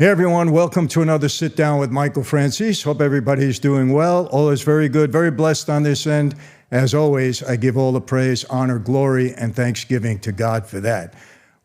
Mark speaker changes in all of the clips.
Speaker 1: Hey everyone, welcome to another Sit Down with Michael Franzese. Hope everybody's doing well. All is very good, very blessed on this end. As always, I give all the praise, honor, glory, and thanksgiving to God for that.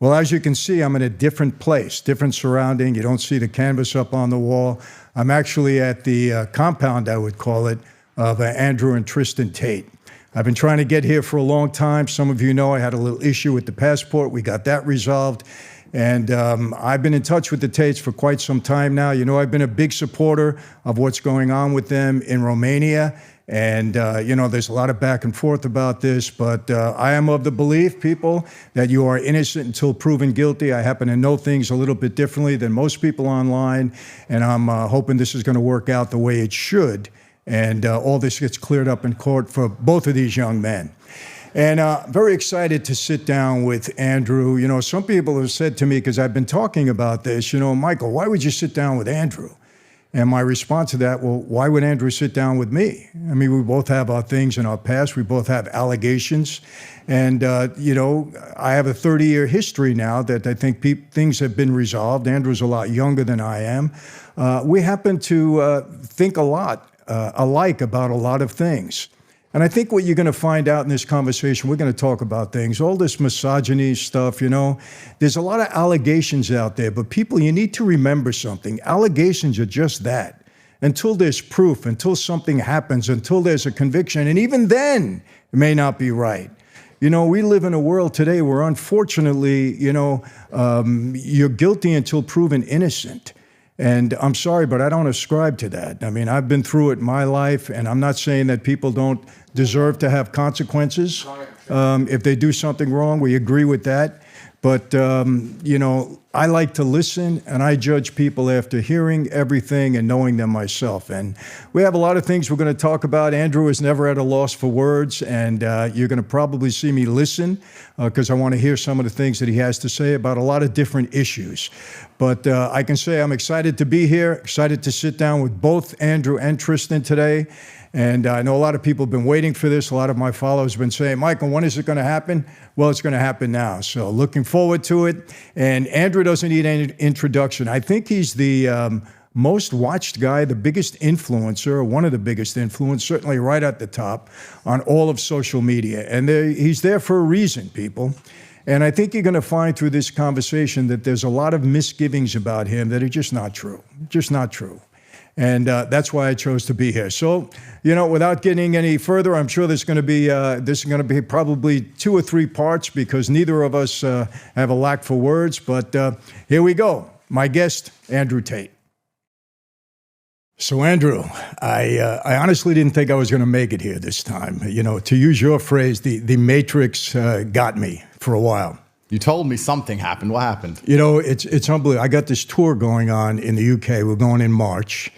Speaker 1: Well, as you can see, I'm in a different place, different surrounding. You don't see the canvas up on the wall. I'm actually at the compound, I would call it, of Andrew and Tristan Tate. I've been trying to get here for a long time. Some of you know I had a little issue with the passport. We got that resolved. And I've been in touch with the Tates for quite some time now. You know, I've been a big supporter of what's going on with them in Romania. And, you know, there's a lot of back and forth about this. But I am of the belief, people, that you are innocent until proven guilty. I happen to know things a little bit differently than most people online. And I'm hoping this is going to work out the way it should. And all this gets cleared up in court for both of these young men. And very excited to sit down with Andrew. You know, some people have said to me, because I've been talking about this, you know, Michael, why would you sit down with Andrew? And my response to that, well, why would Andrew sit down with me? I mean, we both have our things in our past. We both have allegations. And, you know, I have a 30-year history now that I think things have been resolved. Andrew's a lot younger than I am. We happen to think a lot alike about a lot of things. And I think what you're going to find out in this conversation, we're going to talk about things, all this misogyny stuff, you know, there's a lot of allegations out there, but people, you need to remember something. Allegations are just that. Until there's proof, until something happens, until there's a conviction, and even then, it may not be right. You know, we live in a world today where unfortunately, you know, you're guilty until proven innocent. And I'm sorry, but I don't ascribe to that. I mean, I've been through it in my life, and I'm not saying that people don't deserve to have consequences. If they do something wrong, we agree with that. But, you know, I like to listen, and I judge people after hearing everything and knowing them myself. And we have a lot of things we're going to talk about. Andrew is never at a loss for words, and you're going to probably see me listen because I want to hear some of the things that he has to say about a lot of different issues. But I can say I'm excited to be here, excited to sit down with both Andrew and Tristan today. And I know a lot of people have been waiting for this. A lot of my followers have been saying, Michael, when is it going to happen? Well, it's going to happen now. So looking forward to it. And Andrew doesn't need any introduction. I think he's the most watched guy, the biggest influencer, one of the biggest influencers, certainly right at the top on all of social media. And he's there for a reason, people. And I think you're going to find through this conversation that there's a lot of misgivings about him that are just not true, just not true. And that's why I chose to be here. So, you know, without getting any further, I'm sure this is going to be probably 2 or 3 parts because neither of us have a lack for words. But here we go. My guest, Andrew Tate. So, Andrew, I honestly didn't think I was going to make it here this time. You know, to use your phrase, the Matrix got me for a while.
Speaker 2: You told me something happened. What happened?
Speaker 1: You know, it's unbelievable. I got this tour going on in the UK. We're going in March.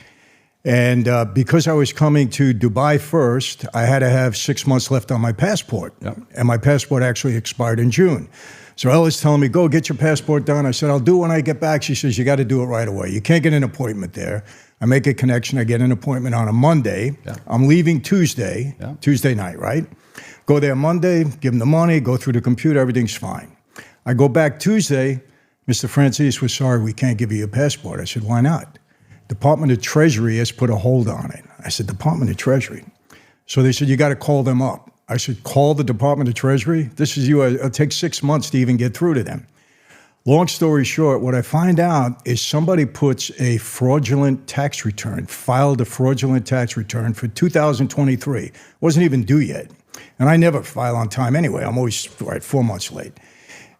Speaker 1: And because I was coming to Dubai first, I had to have 6 months left on my passport. Yep. And my passport actually expired in June. So Ella's telling me, go get your passport done. I said, I'll do it when I get back. She says, you got to do it right away. You can't get an appointment there. I make a connection. I get an appointment on a Monday. Yeah. I'm leaving Tuesday, Tuesday night, right? Go there Monday, give them the money, go through the computer, everything's fine. I go back Tuesday, Mr. Franzese, we're sorry, we can't give you your passport. I said, why not? Department of Treasury has put a hold on it. I said, Department of Treasury? So they said, you got to call them up. I said, call the Department of Treasury? This is you. It'll take 6 months to even get through to them. Long story short, what I find out is somebody puts a fraudulent tax return, filed a fraudulent tax return for 2023. Wasn't even due yet. And I never file on time anyway. I'm always 4 months late.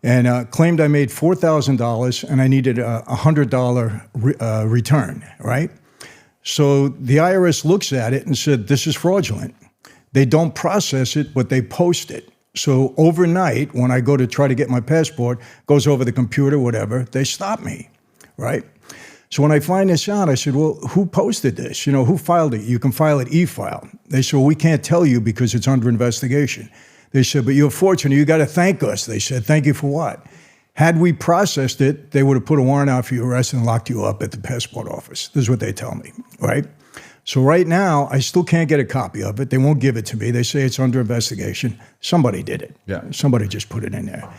Speaker 1: And claimed I made $4,000 and I needed a $100 return, right? So the IRS looks at it and said, this is fraudulent. They don't process it, but they post it. So overnight, when I go to try to get my passport, goes over the computer, whatever, they stop me, right? So when I find this out, I said, well, who posted this? You know, who filed it? You can file it e-file. They said, well, we can't tell you because it's under investigation. They said, but you're fortunate. You got to thank us. They said, thank you for what? Had we processed it, they would have put a warrant out for your arrest and locked you up at the passport office. This is what they tell me, right? So right now, I still can't get a copy of it. They won't give it to me. They say it's under investigation. Somebody did it. Yeah. Somebody just put it in there.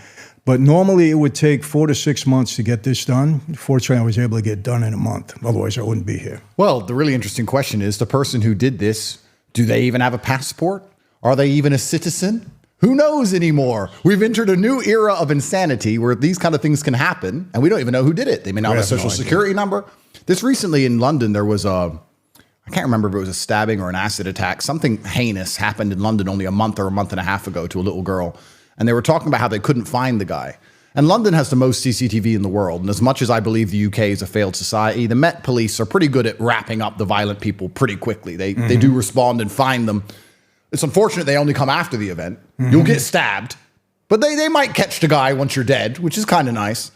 Speaker 1: But normally it would take 4 to 6 months to get this done. Fortunately, I was able to get it done in a month. Otherwise, I wouldn't be here.
Speaker 2: Well, the really interesting question is the person who did this, do they even have a passport? Are they even a citizen? Who knows anymore? We've entered a new era of insanity where these kind of things can happen, and we don't even know who did it. They may not have a social security number. This recently in London, there was I can't remember if it was a stabbing or an acid attack. Something heinous happened in London only a month or a month and a half ago to a little girl. And they were talking about how they couldn't find the guy. And London has the most CCTV in the world. And as much as I believe the UK is a failed society, the Met Police are pretty good at wrapping up the violent people pretty quickly. They do respond and find them. It's unfortunate they only come after the event. You'll get stabbed. But they might catch the guy once you're dead, which is kind of nice.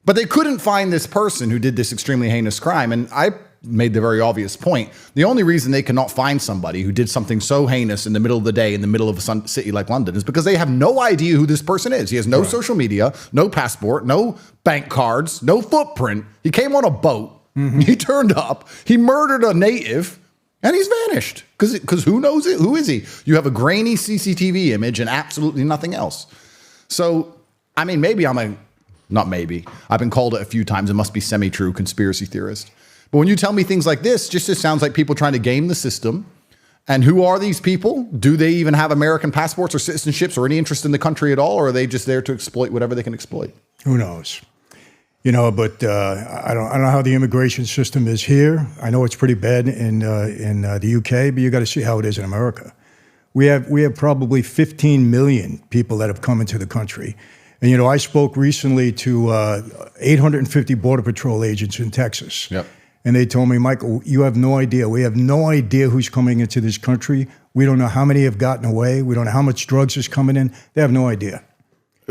Speaker 2: But they couldn't find this person who did this extremely heinous crime. And I made the very obvious point. The only reason they cannot find somebody who did something so heinous in the middle of the day in the middle of a city like London is because they have no idea who this person is. He has no social media, no passport, no bank cards, no footprint. He came on a boat. He turned up. He murdered a native. And he's vanished. Because who knows it? Who is he? You have a grainy CCTV image and absolutely nothing else. So, I mean, not maybe. I've been called it a few times. It must be semi-true conspiracy theorist. But when you tell me things like this, just it sounds like people trying to game the system. And who are these people? Do they even have American passports or citizenships or any interest in the country at all? Or are they just there to exploit whatever they can exploit?
Speaker 1: Who knows? But I don't know how the immigration system is here. I know it's pretty bad in the UK, but you got to see how it is in America. We have probably 15 million people that have come into the country. And, I spoke recently to 850 Border Patrol agents in Texas.
Speaker 2: Yep.
Speaker 1: And they told me, Michael, you have no idea. We have no idea who's coming into this country. We don't know how many have gotten away. We don't know how much drugs is coming in. They have no idea.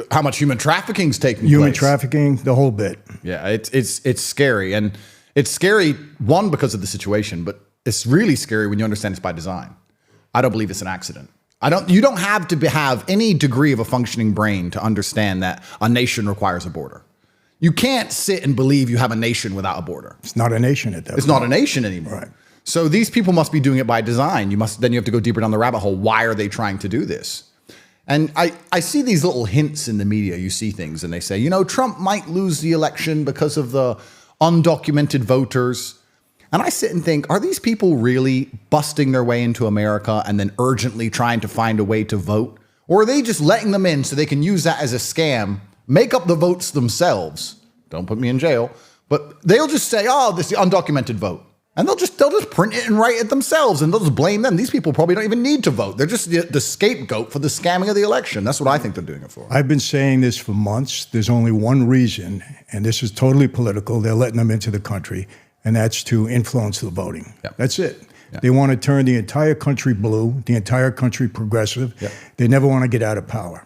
Speaker 2: How much human trafficking is taking place.
Speaker 1: Human trafficking, the whole bit.
Speaker 2: Yeah, it's scary. And it's scary, one, because of the situation, but it's really scary when you understand it's by design. I don't believe it's an accident. You don't have to have any degree of a functioning brain to understand that a nation requires a border. You can't sit and believe you have a nation without a border.
Speaker 1: It's not a nation at that point.
Speaker 2: It's not a nation anymore.
Speaker 1: Right.
Speaker 2: So these people must be doing it by design. Then you have to go deeper down the rabbit hole. Why are they trying to do this? And I see these little hints in the media. You see things and they say, Trump might lose the election because of the undocumented voters. And I sit and think, are these people really busting their way into America and then urgently trying to find a way to vote? Or are they just letting them in so they can use that as a scam, make up the votes themselves? Don't put me in jail. But they'll just say, oh, this is the undocumented vote. And they'll just print it and write it themselves, and they'll just blame them. These people probably don't even need to vote. They're just the scapegoat for the scamming of the election. That's what I think they're doing it for.
Speaker 1: I've been saying this for months. There's only one reason, and this is totally political. They're letting them into the country, and that's to influence the voting.
Speaker 2: Yep.
Speaker 1: That's it.
Speaker 2: Yep.
Speaker 1: They want to turn the entire country blue, the entire country progressive.
Speaker 2: Yep.
Speaker 1: They never want to get out of power.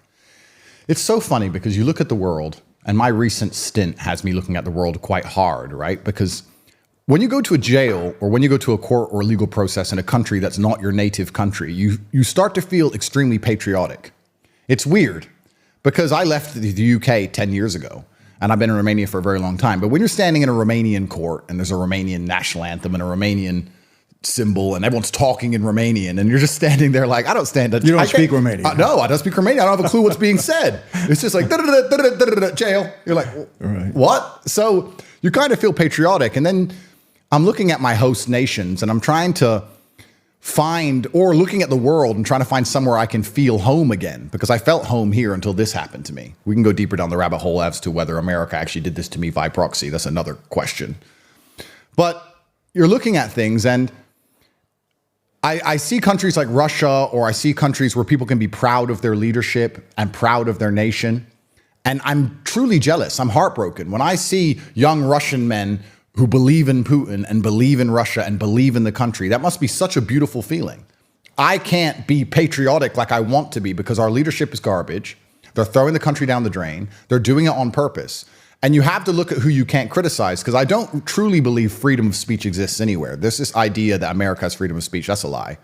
Speaker 2: It's so funny because you look at the world, and my recent stint has me looking at the world quite hard, right? Because when you go to a jail or when you go to a court or a legal process in a country that's not your native country, you start to feel extremely patriotic. It's weird because I left the UK 10 years ago and I've been in Romania for a very long time. But when you're standing in a Romanian court and there's a Romanian national anthem and a Romanian symbol and everyone's talking in Romanian and you're just standing there like, I don't stand.
Speaker 1: You don't speak Romanian.
Speaker 2: No, I don't speak Romanian. I don't have a clue what's being said. It's just like, jail. You're like, what? So you kind of feel patriotic. And then I'm looking at my host nations and I'm trying to find, or looking at the world and trying to find somewhere I can feel home again, because I felt home here until this happened to me. We can go deeper down the rabbit hole as to whether America actually did this to me by proxy. That's another question. But you're looking at things and I see countries like Russia, or I see countries where people can be proud of their leadership and proud of their nation. And I'm truly jealous. I'm heartbroken when I see young Russian men who believe in Putin and believe in Russia and believe in the country. That must be such a beautiful feeling. I can't be patriotic like I want to be because our leadership is garbage. They're throwing the country down the drain. They're doing it on purpose. And you have to look at who you can't criticize, because I don't truly believe freedom of speech exists anywhere. There's this idea that America has freedom of speech. That's a lie.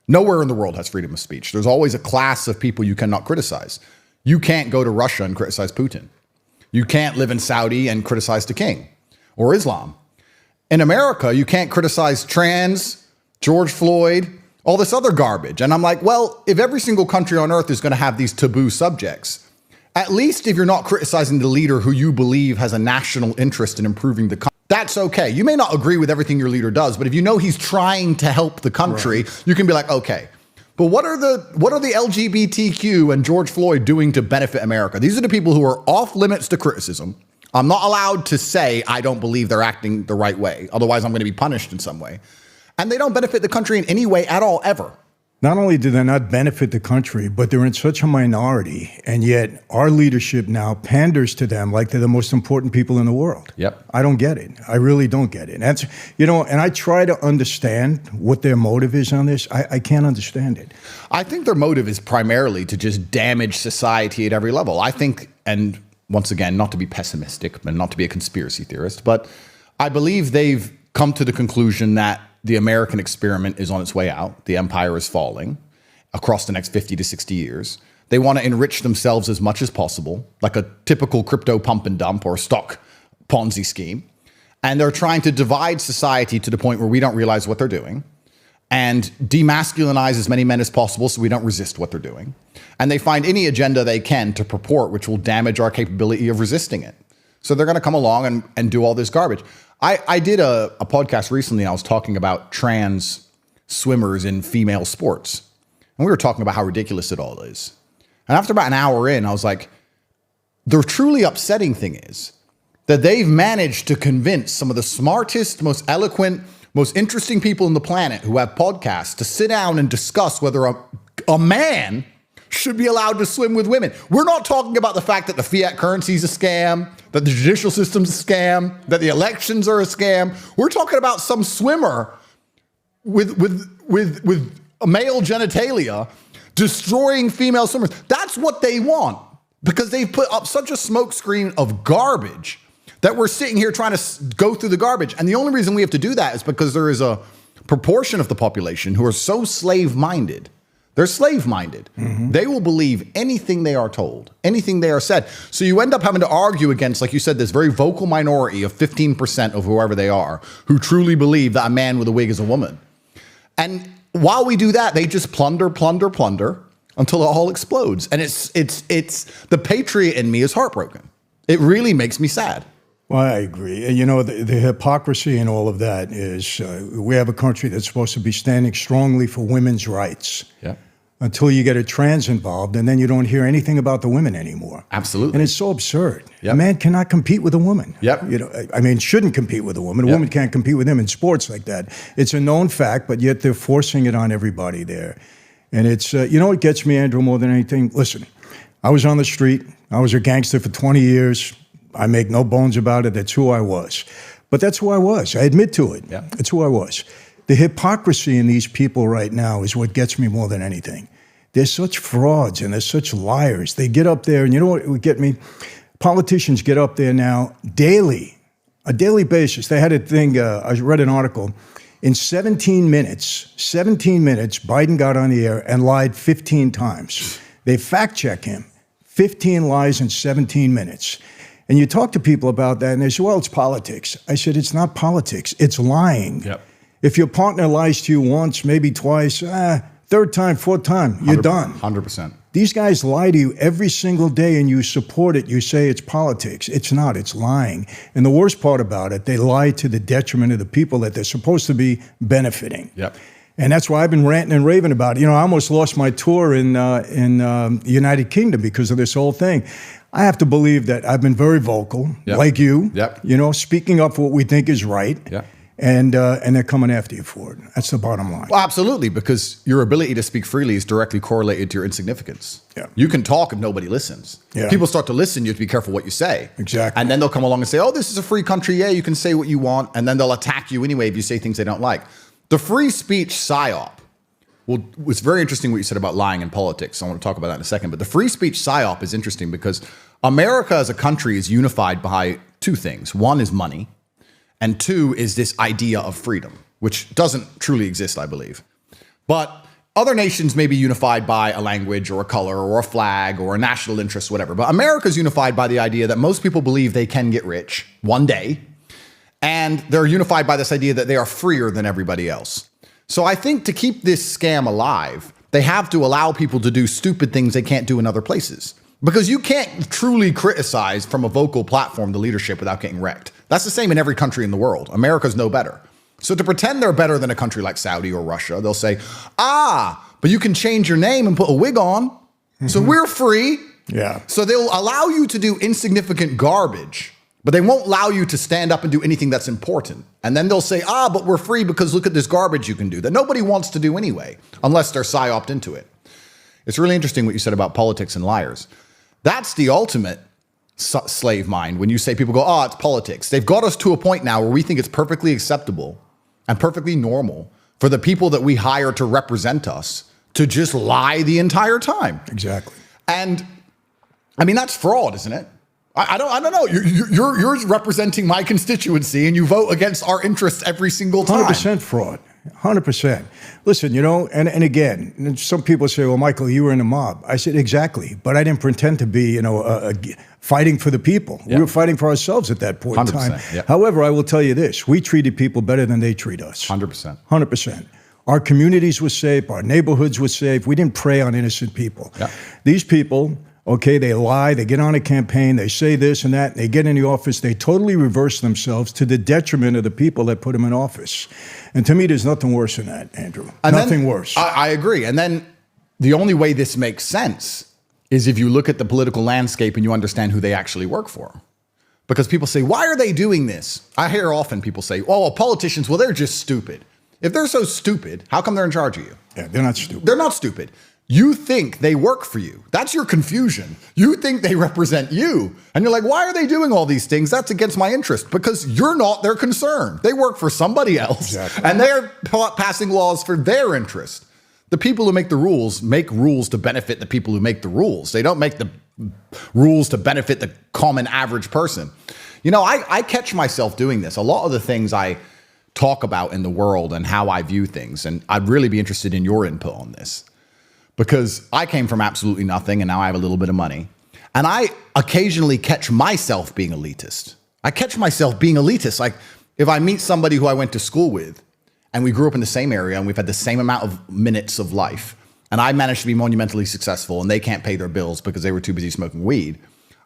Speaker 2: Nowhere in the world has freedom of speech. There's always a class of people you cannot criticize. You can't go to Russia and criticize Putin. You can't live in Saudi and criticize the king or Islam. In America, you can't criticize trans, George Floyd, all this other garbage. And I'm like, well, if every single country on earth is going to have these taboo subjects, At least if you're not criticizing the leader who you believe has a national interest in improving the country, that's okay. You may not agree with everything your leader does, but if you know he's trying to help the country, you can be like, okay. But what are the LGBTQ and George Floyd doing to benefit America? These are the people who are off limits to criticism. I'm not allowed to say I don't believe they're acting the right way. Otherwise, I'm going to be punished in some way. And they don't benefit the country in any way at all, ever.
Speaker 1: Not only do they not benefit the country, but they're in such a minority, and yet our leadership now panders to them like they're the most important people in the world.
Speaker 2: Yep.
Speaker 1: I don't get it. I really don't get it. And that's, and I try to understand what their motive is on this. I can't understand it.
Speaker 2: I think their motive is primarily to just damage society at every level. I think, and once again, not to be pessimistic and not to be a conspiracy theorist, but I believe they've come to the conclusion that the American experiment is on its way out. The empire is falling across the next 50 to 60 years. They want to enrich themselves as much as possible, like a typical crypto pump and dump or stock Ponzi scheme. And they're trying to divide society to the point where we don't realize what they're doing and demasculinize as many men as possible so we don't resist what they're doing. And they find any agenda they can to purport which will damage our capability of resisting it. So they're going to come along and do all this garbage. I did a podcast recently, and I was talking about trans swimmers in female sports. And we were talking about how ridiculous it all is. And after about an hour in, I was like, the truly upsetting thing is that they've managed to convince some of the smartest, most eloquent, most interesting people on the planet who have podcasts to sit down and discuss whether a man should be allowed to swim with women. We're not talking about the fact that the fiat currency is a scam, that the judicial system's a scam, that the elections are a scam. We're talking about some swimmer with male genitalia destroying female swimmers. That's what they want, because they've put up such a smokescreen of garbage that we're sitting here trying to go through the garbage. And the only reason we have to do that is because there is a proportion of the population who are so slave-minded. They're slave-minded. Mm-hmm. They will believe anything they are told, anything they are said. So you end up having to argue against, like you said, this very vocal minority of 15% of whoever they are who truly believe that a man with a wig is a woman. And while we do that, they just plunder until it all explodes. And it's the patriot in me is heartbroken. It really makes me sad.
Speaker 1: Well, I agree. And the hypocrisy in all of that is we have a country that's supposed to be standing strongly for women's rights.
Speaker 2: Yeah.
Speaker 1: Until you get a trans involved, and then you don't hear anything about the women anymore.
Speaker 2: Absolutely.
Speaker 1: And it's so absurd.
Speaker 2: Yep.
Speaker 1: A man cannot compete with a woman.
Speaker 2: Yep.
Speaker 1: Shouldn't compete with a woman. A woman can't compete with him in sports like that. It's a known fact, but yet they're forcing it on everybody there. And it's, what gets me, Andrew, more than anything? Listen, I was on the street. I was a gangster for 20 years. I make no bones about it. That's who I was. But that's who I was. I admit to it.
Speaker 2: Yeah.
Speaker 1: That's who I was. The hypocrisy in these people right now is what gets me more than anything. They're such frauds and they're such liars. They get up there, and you know what would get me? Politicians get up there now daily, a daily basis. They had a thing, I read an article. In 17 minutes, Biden got on the air and lied 15 times. They fact-check him. 15 lies in 17 minutes. And you talk to people about that, and they say, well, it's politics. I said, it's not politics. It's lying.
Speaker 2: Yep.
Speaker 1: If your partner lies to you once, maybe twice, third time, fourth time, you're done.
Speaker 2: 100%.
Speaker 1: These guys lie to you every single day, and you support it. You say it's politics. It's not. It's lying. And the worst part about it, they lie to the detriment of the people that they're supposed to be benefiting.
Speaker 2: Yep.
Speaker 1: And that's why I've been ranting and raving about it. I almost lost my tour in the United Kingdom because of this whole thing. I have to believe that I've been very vocal, like you, speaking up for what we think is right.
Speaker 2: Yep.
Speaker 1: And they're coming after you for it. That's the bottom line.
Speaker 2: Well, absolutely, because your ability to speak freely is directly correlated to your insignificance.
Speaker 1: Yeah.
Speaker 2: You can talk if nobody listens.
Speaker 1: Yeah.
Speaker 2: People start to listen, you have to be careful what you say.
Speaker 1: Exactly.
Speaker 2: And then they'll come along and say, oh, this is a free country. Yeah, you can say what you want. And then they'll attack you anyway if you say things they don't like. The free speech psyop. Well, it's very interesting what you said about lying in politics. I want to talk about that in a second. But the free speech psyop is interesting because America as a country is unified by two things. One is money. And two is this idea of freedom, which doesn't truly exist, I believe. But other nations may be unified by a language or a color or a flag or a national interest, whatever. But America is unified by the idea that most people believe they can get rich one day. And they're unified by this idea that they are freer than everybody else. So I think to keep this scam alive, they have to allow people to do stupid things they can't do in other places. Because you can't truly criticize from a vocal platform the leadership without getting wrecked. That's the same in every country in the world. America's no better. So to pretend they're better than a country like Saudi or Russia, they'll say, but you can change your name and put a wig on. So we're free.
Speaker 1: Yeah.
Speaker 2: So they'll allow you to do insignificant garbage, but they won't allow you to stand up and do anything that's important. And then they'll say, but we're free because look at this garbage you can do that nobody wants to do anyway, unless they're psyoped into it. It's really interesting what you said about politics and liars. That's the ultimate slave mind. When you say people go, it's politics. They've got us to a point now where we think it's perfectly acceptable and perfectly normal for the people that we hire to represent us to just lie the entire time.
Speaker 1: Exactly.
Speaker 2: And I mean, that's fraud, isn't it? I don't know. You're representing my constituency and you vote against our interests every single time.
Speaker 1: 100% fraud. 100%. Listen, and again, some people say, well, Michael, you were in the mob. I said, exactly. But I didn't pretend to be, fighting for the people.
Speaker 2: Yeah.
Speaker 1: We were fighting for ourselves at that point in time.
Speaker 2: Yeah.
Speaker 1: However, I will tell you this. We treated people better than they treat us.
Speaker 2: 100%.
Speaker 1: 100%. Our communities were safe. Our neighborhoods were safe. We didn't prey on innocent people.
Speaker 2: Yeah.
Speaker 1: These people, okay, they lie, they get on a campaign, they say this and that, and they get in the office, they totally reverse themselves to the detriment of the people that put them in office. And to me, there's nothing worse than that, Andrew. Nothing worse.
Speaker 2: I agree. And then the only way this makes sense is if you look at the political landscape and you understand who they actually work for. Because people say, why are they doing this? I hear often people say, politicians, they're just stupid. If they're so stupid, how come they're in charge of you?
Speaker 1: Yeah, they're not stupid.
Speaker 2: They're not stupid. You think they work for you. That's your confusion. You think they represent you. And you're like, why are they doing all these things? That's against my interest. Because you're not their concern. They work for somebody else.
Speaker 1: Exactly.
Speaker 2: And they're passing laws for their interest. The people who make rules to benefit the people who make the rules. They don't make the rules to benefit the common average person. I catch myself doing this. A lot of the things I talk about in the world and how I view things. And I'd really be interested in your input on this. Because I came from absolutely nothing and now I have a little bit of money. And I occasionally catch myself being elitist. Like if I meet somebody who I went to school with and we grew up in the same area and we've had the same amount of minutes of life and I managed to be monumentally successful and they can't pay their bills because they were too busy smoking weed,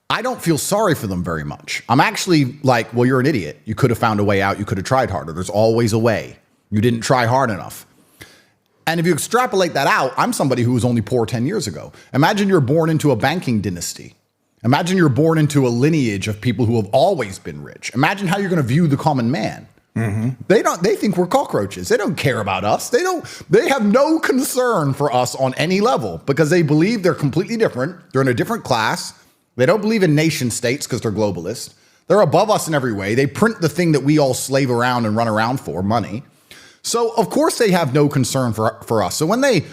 Speaker 2: I don't feel sorry for them very much. I'm actually like, well, you're an idiot. You could have found a way out. You could have tried harder. There's always a way. You didn't try hard enough. And if you extrapolate that out, I'm somebody who was only poor 10 years ago. Imagine you're born into a banking dynasty. Imagine you're born into a lineage of people who have always been rich. Imagine how you're going to view the common man. Mm-hmm. They think we're cockroaches. They don't care about us. They have no concern for us on any level because they believe they're completely different. They're in a different class. They don't believe in nation states because they're globalist. They're above us in every way. They print the thing that we all slave around and run around for, money. So, of course, they have no concern for us. So when they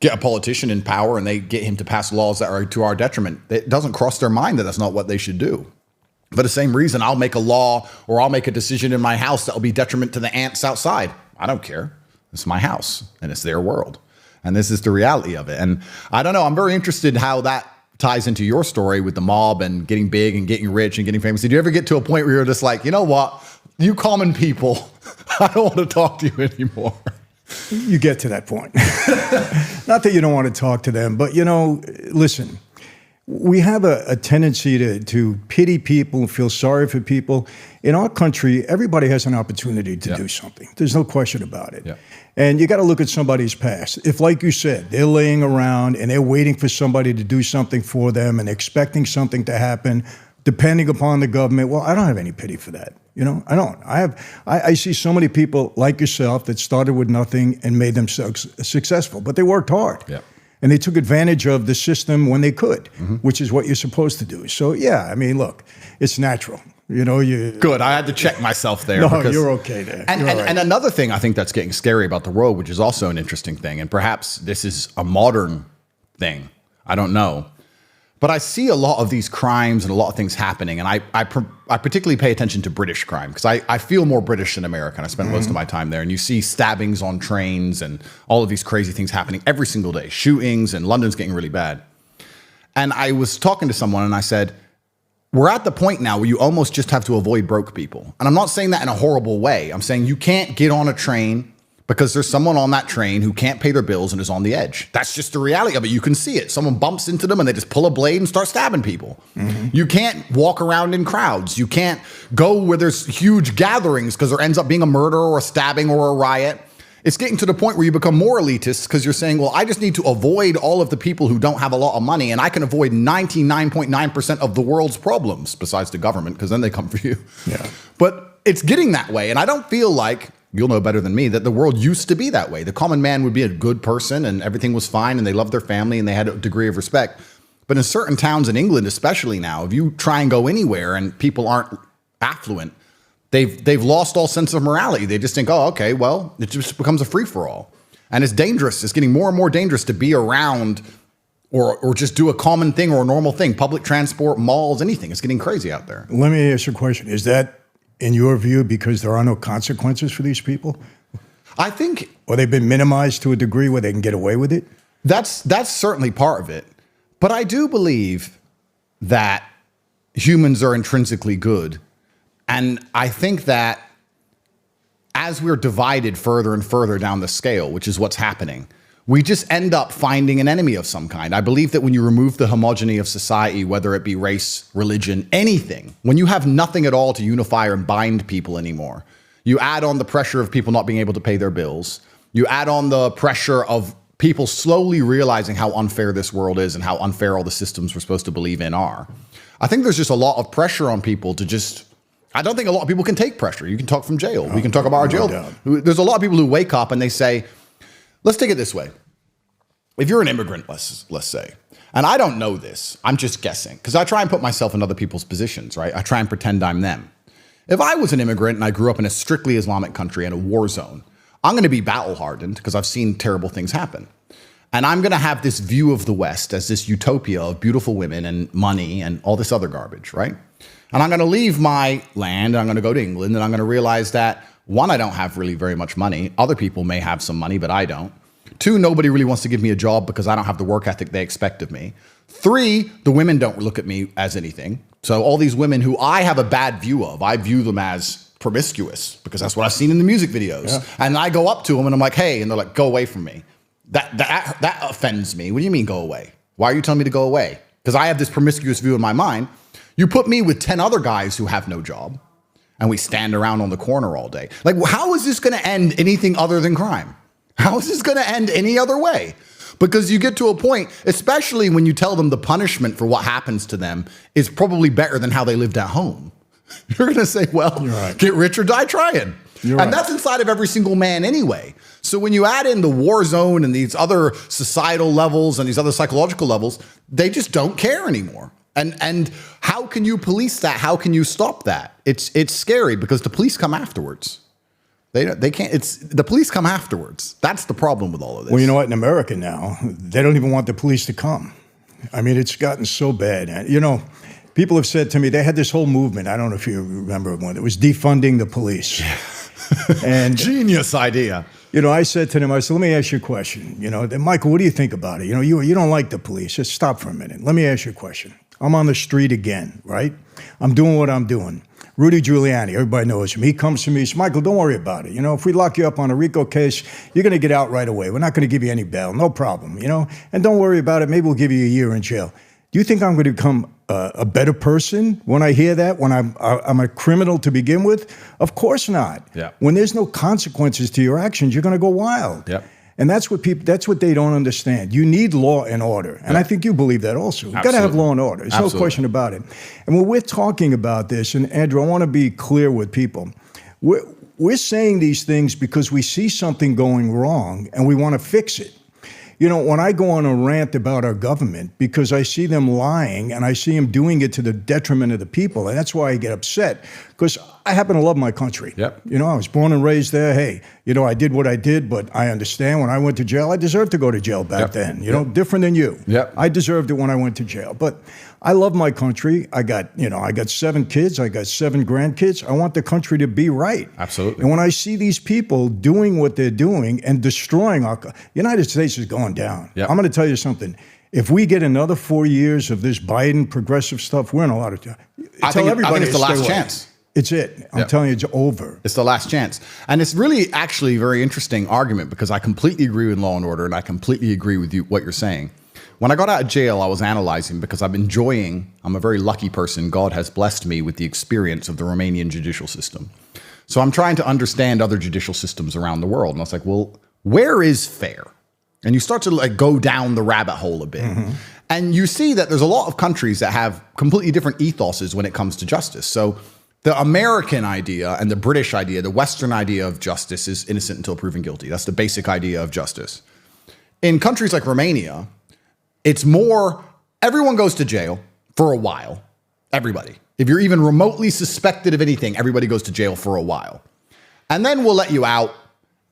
Speaker 2: get a politician in power and they get him to pass laws that are to our detriment, it doesn't cross their mind that that's not what they should do. For the same reason, I'll make a law or I'll make a decision in my house that will be detriment to the ants outside. I don't care. It's my house and it's their world. And this is the reality of it. And I don't know. I'm very interested in how that ties into your story with the mob and getting big and getting rich and getting famous. Did you ever get to a point where you're just like, you know what? You common people, I don't want to talk to you anymore.
Speaker 1: You get to that point. Not that you don't want to talk to them, but, listen, we have a tendency to pity people and feel sorry for people. In our country, everybody has an opportunity to do something. There's no question about it. Yeah. And you got to look at somebody's past. If, like you said, they're laying around and they're waiting for somebody to do something for them and expecting something to happen, depending upon the government, well, I don't have any pity for that. I don't. I see so many people like yourself that started with nothing and made themselves successful, but they worked hard. Yeah. And they took advantage of the system when they could, which is what you're supposed to do. So, yeah, look, it's natural. Good. I
Speaker 2: had to check myself there.
Speaker 1: No, you're okay there.
Speaker 2: And another thing I think that's getting scary about the world, which is also an interesting thing, and perhaps this is a modern thing. I don't know. But I see a lot of these crimes and a lot of things happening. And I particularly pay attention to British crime because I feel more British than American. I spend most of my time there. And you see stabbings on trains and all of these crazy things happening every single day. Shootings, and London's getting really bad. And I was talking to someone and I said, we're at the point now where you almost just have to avoid broke people. And I'm not saying that in a horrible way. I'm saying you can't get on a train because there's someone on that train who can't pay their bills and is on the edge. That's just the reality of it. You can see it. Someone bumps into them and they just pull a blade and start stabbing people. You can't walk around in crowds. You can't go where there's huge gatherings because there ends up being a murder or a stabbing or a riot. It's getting to the point where you become more elitist because you're saying, well, I just need to avoid all of the people who don't have a lot of money, and I can avoid 99.9% of the world's problems, besides the government, because then they come for you.
Speaker 1: Yeah.
Speaker 2: But it's getting that way, and I don't feel like, you'll know better than me, that the world used to be that way. The common man would be a good person, and everything was fine, and they loved their family, and they had a degree of respect. But in certain towns in England, especially now, if you try and go anywhere and people aren't affluent, they've lost all sense of morality. They just think, oh, okay, well, it just becomes a free-for-all. And it's dangerous. It's getting more and more dangerous to be around or just do a common thing or a normal thing. Public transport, malls, anything. It's getting crazy out there.
Speaker 1: Let me ask you a question. Is that, in your view, because there are no consequences for these people?
Speaker 2: I think...
Speaker 1: Or they've been minimized to a degree where they can get away with it?
Speaker 2: That's certainly part of it. But I do believe that humans are intrinsically good. And I think that as we're divided further and further down the scale, which is what's happening, we just end up finding an enemy of some kind. I believe that when you remove the homogeny of society, whether it be race, religion, anything, when you have nothing at all to unify or bind people anymore, you add on the pressure of people not being able to pay their bills. You add on the pressure of people slowly realizing how unfair this world is and how unfair all the systems we're supposed to believe in are. I think there's just a lot of pressure on people to just... I don't think a lot of people can take pressure. You can talk from jail. We can talk about our jail. There's a lot of people who wake up and they say, let's take it this way. If you're an immigrant, let's say, and I don't know this, I'm just guessing, because I try and put myself in other people's positions, right? I try and pretend I'm them. If I was an immigrant and I grew up in a strictly Islamic country in a war zone, I'm going to be battle hardened because I've seen terrible things happen. And I'm going to have this view of the West as this utopia of beautiful women and money and all this other garbage, right? And I'm going to leave my land and I'm going to go to England and I'm going to realize that, one, I don't have really very much money. Other people may have some money, but I don't. Two, nobody really wants to give me a job because I don't have the work ethic they expect of me. Three, the women don't look at me as anything. So all these women who I have a bad view of, I view them as promiscuous because that's what I've seen in the music videos. Yeah. And I go up to them and I'm like, hey, and they're like, go away from me. That offends me. What do you mean go away? Why are you telling me to go away? Because I have this promiscuous view in my mind. You put me with 10 other guys who have no job and we stand around on the corner all day. Like, how is this going to end anything other than crime? How is this going to end any other way? Because you get to a point, especially when you tell them the punishment for what happens to them is probably better than how they lived at home. You're going to say, well, right. Get rich or die trying. And that's inside of every single man anyway. So when you add in the war zone and these other societal levels and these other psychological levels, they just don't care anymore. And how can you police that? How can you stop that? It's scary because the police come afterwards. They can't. The police come afterwards. That's the problem with all of this.
Speaker 1: Well, you know what? In America now, they don't even want the police to come. I mean, it's gotten so bad. You know, people have said to me, they had this whole movement. I don't know if you remember one. It was defunding the police.
Speaker 2: Yeah.
Speaker 1: And
Speaker 2: genius idea.
Speaker 1: You know, I said to them, I said, let me ask you a question. You know, Michael, what do you think about it? You know, you don't like the police. Just stop for a minute. Let me ask you a question. I'm on the street again, right? I'm doing what I'm doing. Rudy Giuliani, everybody knows him. He comes to me, he says, Michael, don't worry about it. You know, if we lock you up on a RICO case, you're going to get out right away. We're not going to give you any bail, no problem, you know? And don't worry about it. Maybe we'll give you a year in jail. Do you think I'm going to become a better person when I hear that, when I'm a criminal to begin with? Of course not.
Speaker 2: Yeah.
Speaker 1: When there's no consequences to your actions, you're going to go wild.
Speaker 2: Yeah.
Speaker 1: And that's what they don't understand. You need law and order. And I think you believe that also. You've got to have law and order. There's no question about it. And when we're talking about this, and Andrew, I want to be clear with people. We're saying these things because we see something going wrong and we want to fix it. You know, when I go on a rant about our government, because I see them lying and I see them doing it to the detriment of the people, and that's why I get upset, because I happen to love my country.
Speaker 2: Yep.
Speaker 1: You know, I was born and raised there. Hey, you know, I did what I did, but I understand when I went to jail, I deserved to go to jail back then. You know, different than you.
Speaker 2: Yep.
Speaker 1: I deserved it when I went to jail. But I love my country. I got 7 kids. I got 7 grandkids. I want the country to be right.
Speaker 2: Absolutely.
Speaker 1: And when I see these people doing what they're doing and destroying the United States is going down.
Speaker 2: Yep.
Speaker 1: I'm going to tell you something. If we get another 4 years of this Biden progressive stuff, we're in a lot of trouble.
Speaker 2: I think it's the last chance.
Speaker 1: It's it. I'm telling you, it's over.
Speaker 2: It's the last chance. And it's really actually a very interesting argument because I completely agree with Law and Order and I completely agree with you what you're saying. When I got out of jail, I was analyzing because I'm a very lucky person. God has blessed me with the experience of the Romanian judicial system. So I'm trying to understand other judicial systems around the world. And I was like, well, where is fair? And you start to like go down the rabbit hole a bit. Mm-hmm. And you see that there's a lot of countries that have completely different ethoses when it comes to justice. So the American idea and the British idea, the Western idea of justice is innocent until proven guilty. That's the basic idea of justice. In countries like Romania, it's more, everyone goes to jail for a while. Everybody. If you're even remotely suspected of anything, everybody goes to jail for a while. And then we'll let you out.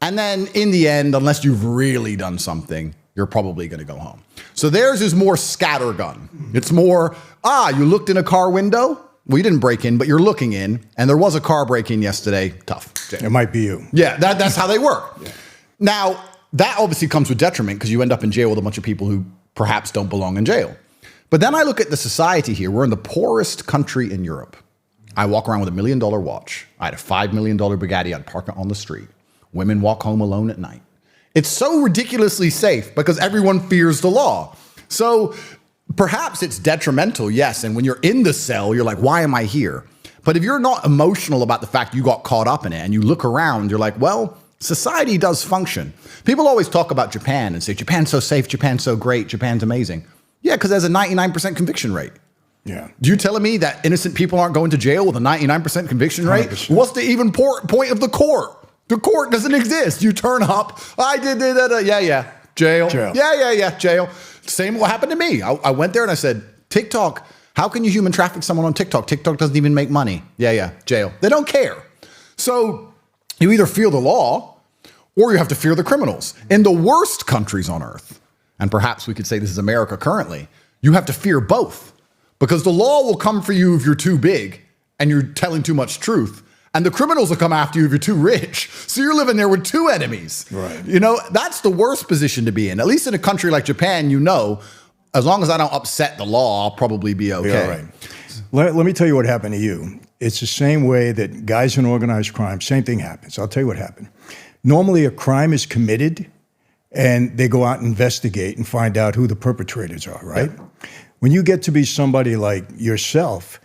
Speaker 2: And then in the end, unless you've really done something, you're probably going to go home. So theirs is more scattergun. It's more, you looked in a car window? Well, you didn't break in, but you're looking in, and there was a car break-in yesterday. Tough.
Speaker 1: It might be you.
Speaker 2: Yeah, that's how they work. Yeah. Now, that obviously comes with detriment because you end up in jail with a bunch of people who perhaps don't belong in jail. But then I look at the society here. We're in the poorest country in Europe. I walk around with $1 million watch. I had a $5 million Bugatti. I'd park it on the street. Women walk home alone at night. It's so ridiculously safe because everyone fears the law. So perhaps it's detrimental, yes. And when you're in the cell, you're like, why am I here? But if you're not emotional about the fact you got caught up in it and you look around, you're like, well, society does function. People always talk about Japan and say, Japan's so safe, Japan's so great, Japan's amazing. Yeah, because there's a 99% conviction rate.
Speaker 1: Yeah.
Speaker 2: You telling me that innocent people aren't going to jail with a 99% conviction rate?
Speaker 1: 100%.
Speaker 2: What's the even point of the court? The court doesn't exist. You turn up, I did that, yeah, jail. Yeah, jail. Same what happened to me. I went there and I said, TikTok, how can you human traffic someone on TikTok? TikTok doesn't even make money. Yeah, jail. They don't care. So you either fear the law or you have to fear the criminals. In the worst countries on earth, and perhaps we could say this is America currently, you have to fear both because the law will come for you if you're too big and you're telling too much truth. And the criminals will come after you if you're too rich. So you're living there with two enemies.
Speaker 1: Right.
Speaker 2: You know, that's the worst position to be in. At least in a country like Japan, you know, as long as I don't upset the law, I'll probably be okay.
Speaker 1: Yeah, right. Let me tell you what happened to you. It's the same way that guys in organized crime, same thing happens. I'll tell you what happened. Normally a crime is committed and they go out and investigate and find out who the perpetrators are, right? Yeah. When you get to be somebody like yourself,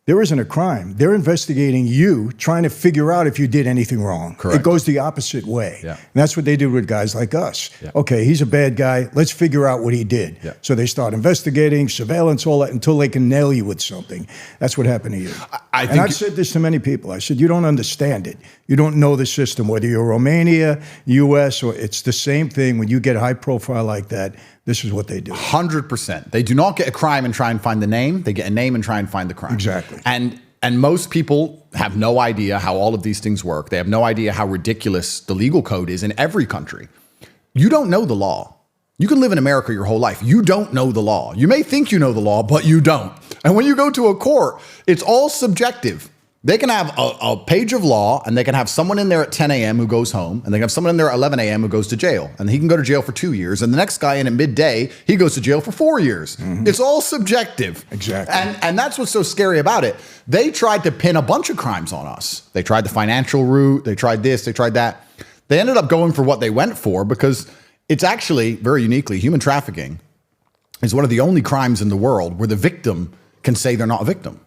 Speaker 1: there isn't a crime. They're investigating you, trying to figure out if you did anything wrong.
Speaker 2: Correct.
Speaker 1: It goes the opposite way.
Speaker 2: Yeah.
Speaker 1: And that's what they do with guys like us.
Speaker 2: Yeah.
Speaker 1: Okay, he's a bad guy. Let's figure out what he did.
Speaker 2: Yeah.
Speaker 1: So they start investigating, surveillance, all that, until they can nail you with something. That's what happened to you. And I've said this to many people. I said, you don't understand it. You don't know the system, whether you're Romania, US, or it's the same thing. When you get high profile like that, this is what they do.
Speaker 2: 100%. They do not get a crime and try and find the name. They get a name and try and find the crime.
Speaker 1: Exactly.
Speaker 2: And most people have no idea how all of these things work. They have no idea how ridiculous the legal code is in every country. You don't know the law. You can live in America your whole life. You don't know the law. You may think you know the law, but you don't. And when you go to a court, it's all subjective. They can have a page of law and they can have someone in there at 10 a.m. who goes home and they can have someone in there at 11 a.m. who goes to jail and he can go to jail for 2 years. And the next guy in at midday, he goes to jail for 4 years. Mm-hmm. It's all subjective.
Speaker 1: Exactly.
Speaker 2: And that's what's so scary about it. They tried to pin a bunch of crimes on us. They tried the financial route. They tried this, they tried that. They ended up going for what they went for because it's actually very uniquely human trafficking is one of the only crimes in the world where the victim can say they're not a victim.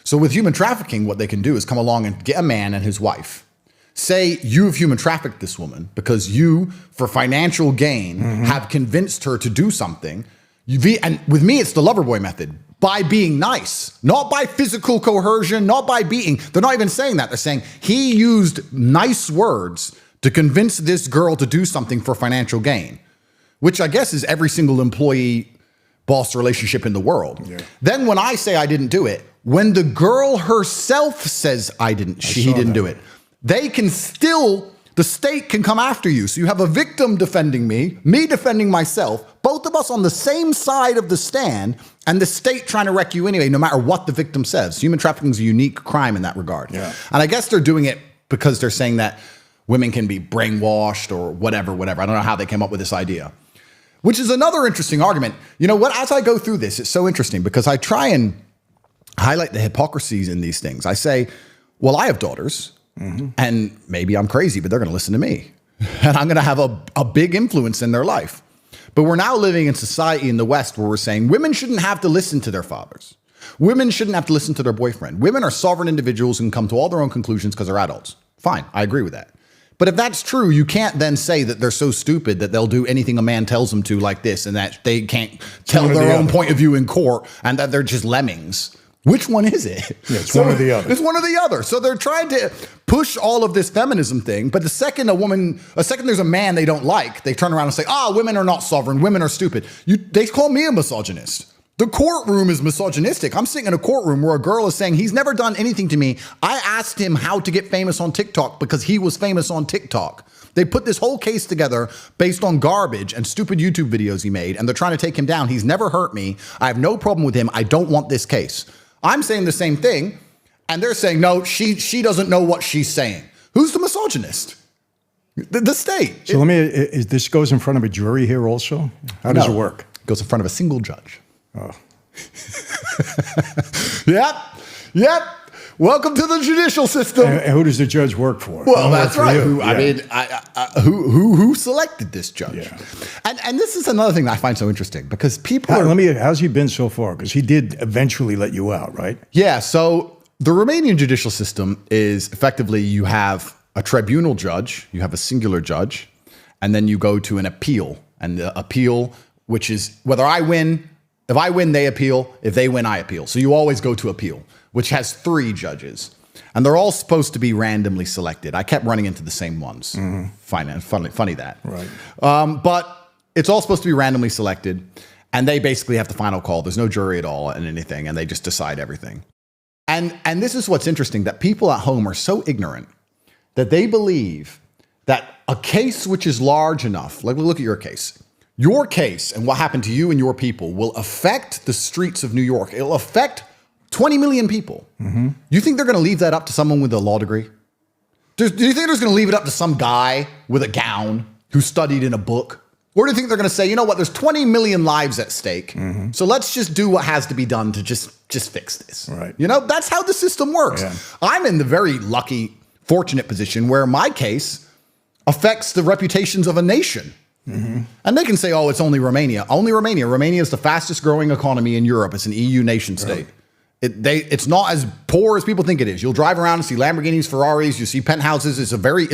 Speaker 2: So with human trafficking, what they can do is come along and get a man and his wife. Say you've human trafficked this woman because you, for financial gain, have convinced her to do something. And with me, it's the lover boy method. By being nice, not by physical coercion, not by beating. They're not even saying that. They're saying he used nice words to convince this girl to do something for financial gain, which I guess is every single employee boss relationship in the world. Yeah. Then when I say I didn't do it, when the girl herself says she didn't do it, they can still, the state can come after you. So you have a victim defending me defending myself, both of us on the same side of the stand, and the state trying to wreck you anyway, no matter what the victim says. Human trafficking is a unique crime in that regard. Yeah. And I guess they're doing it because they're saying that women can be brainwashed or whatever. I don't know how they came up with this idea. Which is another interesting argument. You know what? As I go through this, it's so interesting because I try and highlight the hypocrisies in these things. I say, well, I have daughters, and maybe I'm crazy, but they're going to listen to me. And I'm going to have a big influence in their life. But we're now living in society in the West where we're saying women shouldn't have to listen to their fathers. Women shouldn't have to listen to their boyfriend. Women are sovereign individuals who can come to all their own conclusions because they're adults. Fine, I agree with that. But if that's true, you can't then say that they're so stupid that they'll do anything a man tells them to like this and that they can't tell their own point of view in court and that they're just lemmings. Which one is it?
Speaker 1: Yeah, it's one or the other.
Speaker 2: It's one or the other. So they're trying to push all of this feminism thing. But the second there's a man they don't like, they turn around and say, women are not sovereign. Women are stupid. They call me a misogynist. The courtroom is misogynistic. I'm sitting in a courtroom where a girl is saying, he's never done anything to me. I asked him how to get famous on TikTok because he was famous on TikTok. They put this whole case together based on garbage and stupid YouTube videos he made, and they're trying to take him down. He's never hurt me. I have no problem with him. I don't want this case. I'm saying the same thing, and they're saying, no, she doesn't know what she's saying. Who's the misogynist? The state.
Speaker 1: So this goes in front of a jury here also? How does it work?
Speaker 2: It goes in front of a single judge.
Speaker 1: Oh.
Speaker 2: Yep. Welcome to the judicial system.
Speaker 1: And who does the judge work for?
Speaker 2: Well, that's right. Who selected this judge?
Speaker 1: Yeah.
Speaker 2: And this is another thing that I find so interesting because people
Speaker 1: how's he been so far? Because he did eventually let you out, right?
Speaker 2: Yeah. So the Romanian judicial system is effectively you have a tribunal judge, you have a singular judge, and then you go to an appeal. And the appeal, which is whether I win, if I win, they appeal. If they win, I appeal. So you always go to appeal, which has 3 judges. And they're all supposed to be randomly selected. I kept running into the same ones. Funny that.
Speaker 1: Right.
Speaker 2: But it's all supposed to be randomly selected. And they basically have the final call. There's no jury at all and anything. And they just decide everything. And this is what's interesting, that people at home are so ignorant that they believe that a case which is large enough, like look at your case. Your case and what happened to you and your people will affect the streets of New York. It'll affect 20 million people. You think they're going to leave that up to someone with a law degree? Do you think they're just going to leave it up to some guy with a gown who studied in a book? Or do you think they're going to say, you know what, there's 20 million lives at stake, so let's just do what has to be done to just fix this.
Speaker 1: Right.
Speaker 2: You know, that's how the system works.
Speaker 1: Yeah.
Speaker 2: I'm in the very lucky, fortunate position where my case affects the reputations of a nation. And they can say, oh, it's only Romania. Only Romania. Romania is the fastest growing economy in Europe. It's an EU nation state. It's not as poor as people think it is. You'll drive around and see Lamborghinis, Ferraris. You see penthouses. It's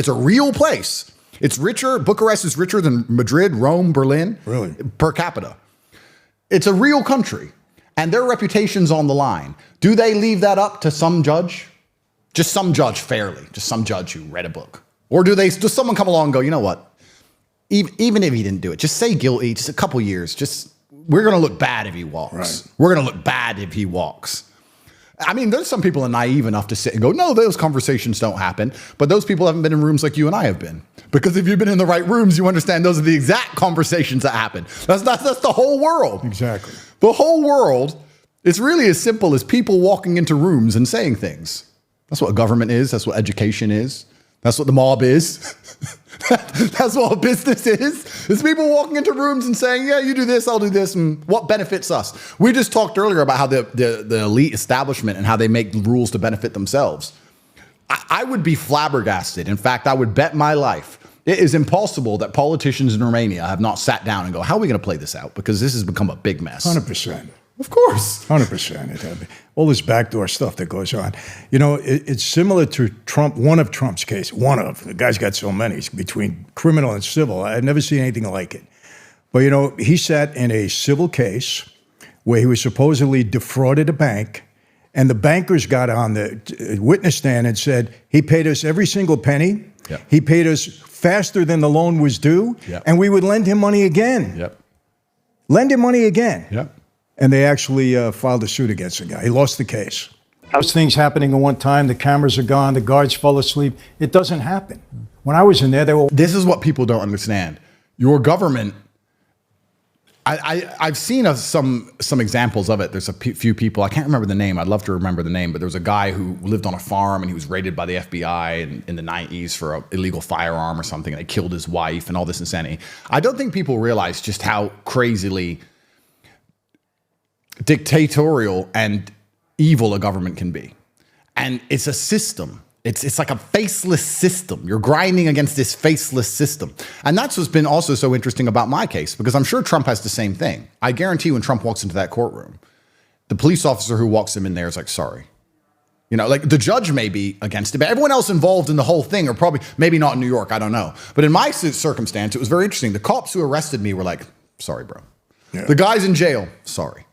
Speaker 2: a real place. It's richer. Bucharest is richer than Madrid, Rome, Berlin.
Speaker 1: Really?
Speaker 2: Per capita. It's a real country. And their reputation's on the line. Do they leave that up to some judge? Just some judge fairly. Just some judge who read a book. Or does someone come along and go, you know what? Even if he didn't do it, just say guilty, just a couple years. We're going to look bad if he walks.
Speaker 1: Right.
Speaker 2: We're going to look bad if he walks. I mean, there's some people are naive enough to sit and go, no, those conversations don't happen. But those people haven't been in rooms like you and I have been. Because if you've been in the right rooms, you understand those are the exact conversations that happen. That's the whole world.
Speaker 1: Exactly.
Speaker 2: The whole world is really as simple as people walking into rooms and saying things. That's what government is. That's what education is. That's what the mob is. That's what a business is. It's people walking into rooms and saying, yeah, you do this, I'll do this, and what benefits us? We just talked earlier about how the elite establishment and how they make rules to benefit themselves. I would be flabbergasted. In fact, I would bet my life. It is impossible that politicians in Romania have not sat down and go, how are we going to play this out? Because this has become a big mess.
Speaker 1: 100%.
Speaker 2: Of course.
Speaker 1: 100%. All this backdoor stuff that goes on. You know, it's similar to Trump, one of Trump's cases. The guy's got so many between criminal and civil. I've never seen anything like it. But, you know, he sat in a civil case where he was supposedly defrauded a bank, and the bankers got on the witness stand and said, he paid us every single penny.
Speaker 2: Yep.
Speaker 1: He paid us faster than the loan was due,
Speaker 2: yep.
Speaker 1: and we would lend him money again.
Speaker 2: Yep.
Speaker 1: Lend him money again.
Speaker 2: Yep.
Speaker 1: And they actually filed a suit against the guy. He lost the case. Those things happening at one time, the cameras are gone, the guards fell asleep. It doesn't happen. When I was in there, they were...
Speaker 2: This is what people don't understand. Your government... I've seen some examples of it. There's a few people, I can't remember the name. I'd love to remember the name, but there was a guy who lived on a farm and he was raided by the FBI in the 90s for an illegal firearm or something. And they killed his wife and all this insanity. I don't think people realize just how crazily dictatorial and evil a government can be. And it's a system. It's like a faceless system. You're grinding against this faceless system. And that's what's been also so interesting about my case, because I'm sure Trump has the same thing. I guarantee when Trump walks into that courtroom, the police officer who walks him in there is like, sorry. You know, like the judge may be against it, but everyone else involved in the whole thing are probably, maybe not in New York, I don't know. But in my circumstance, it was very interesting. The cops who arrested me were like, sorry, bro. Yeah. The guy's in jail, sorry.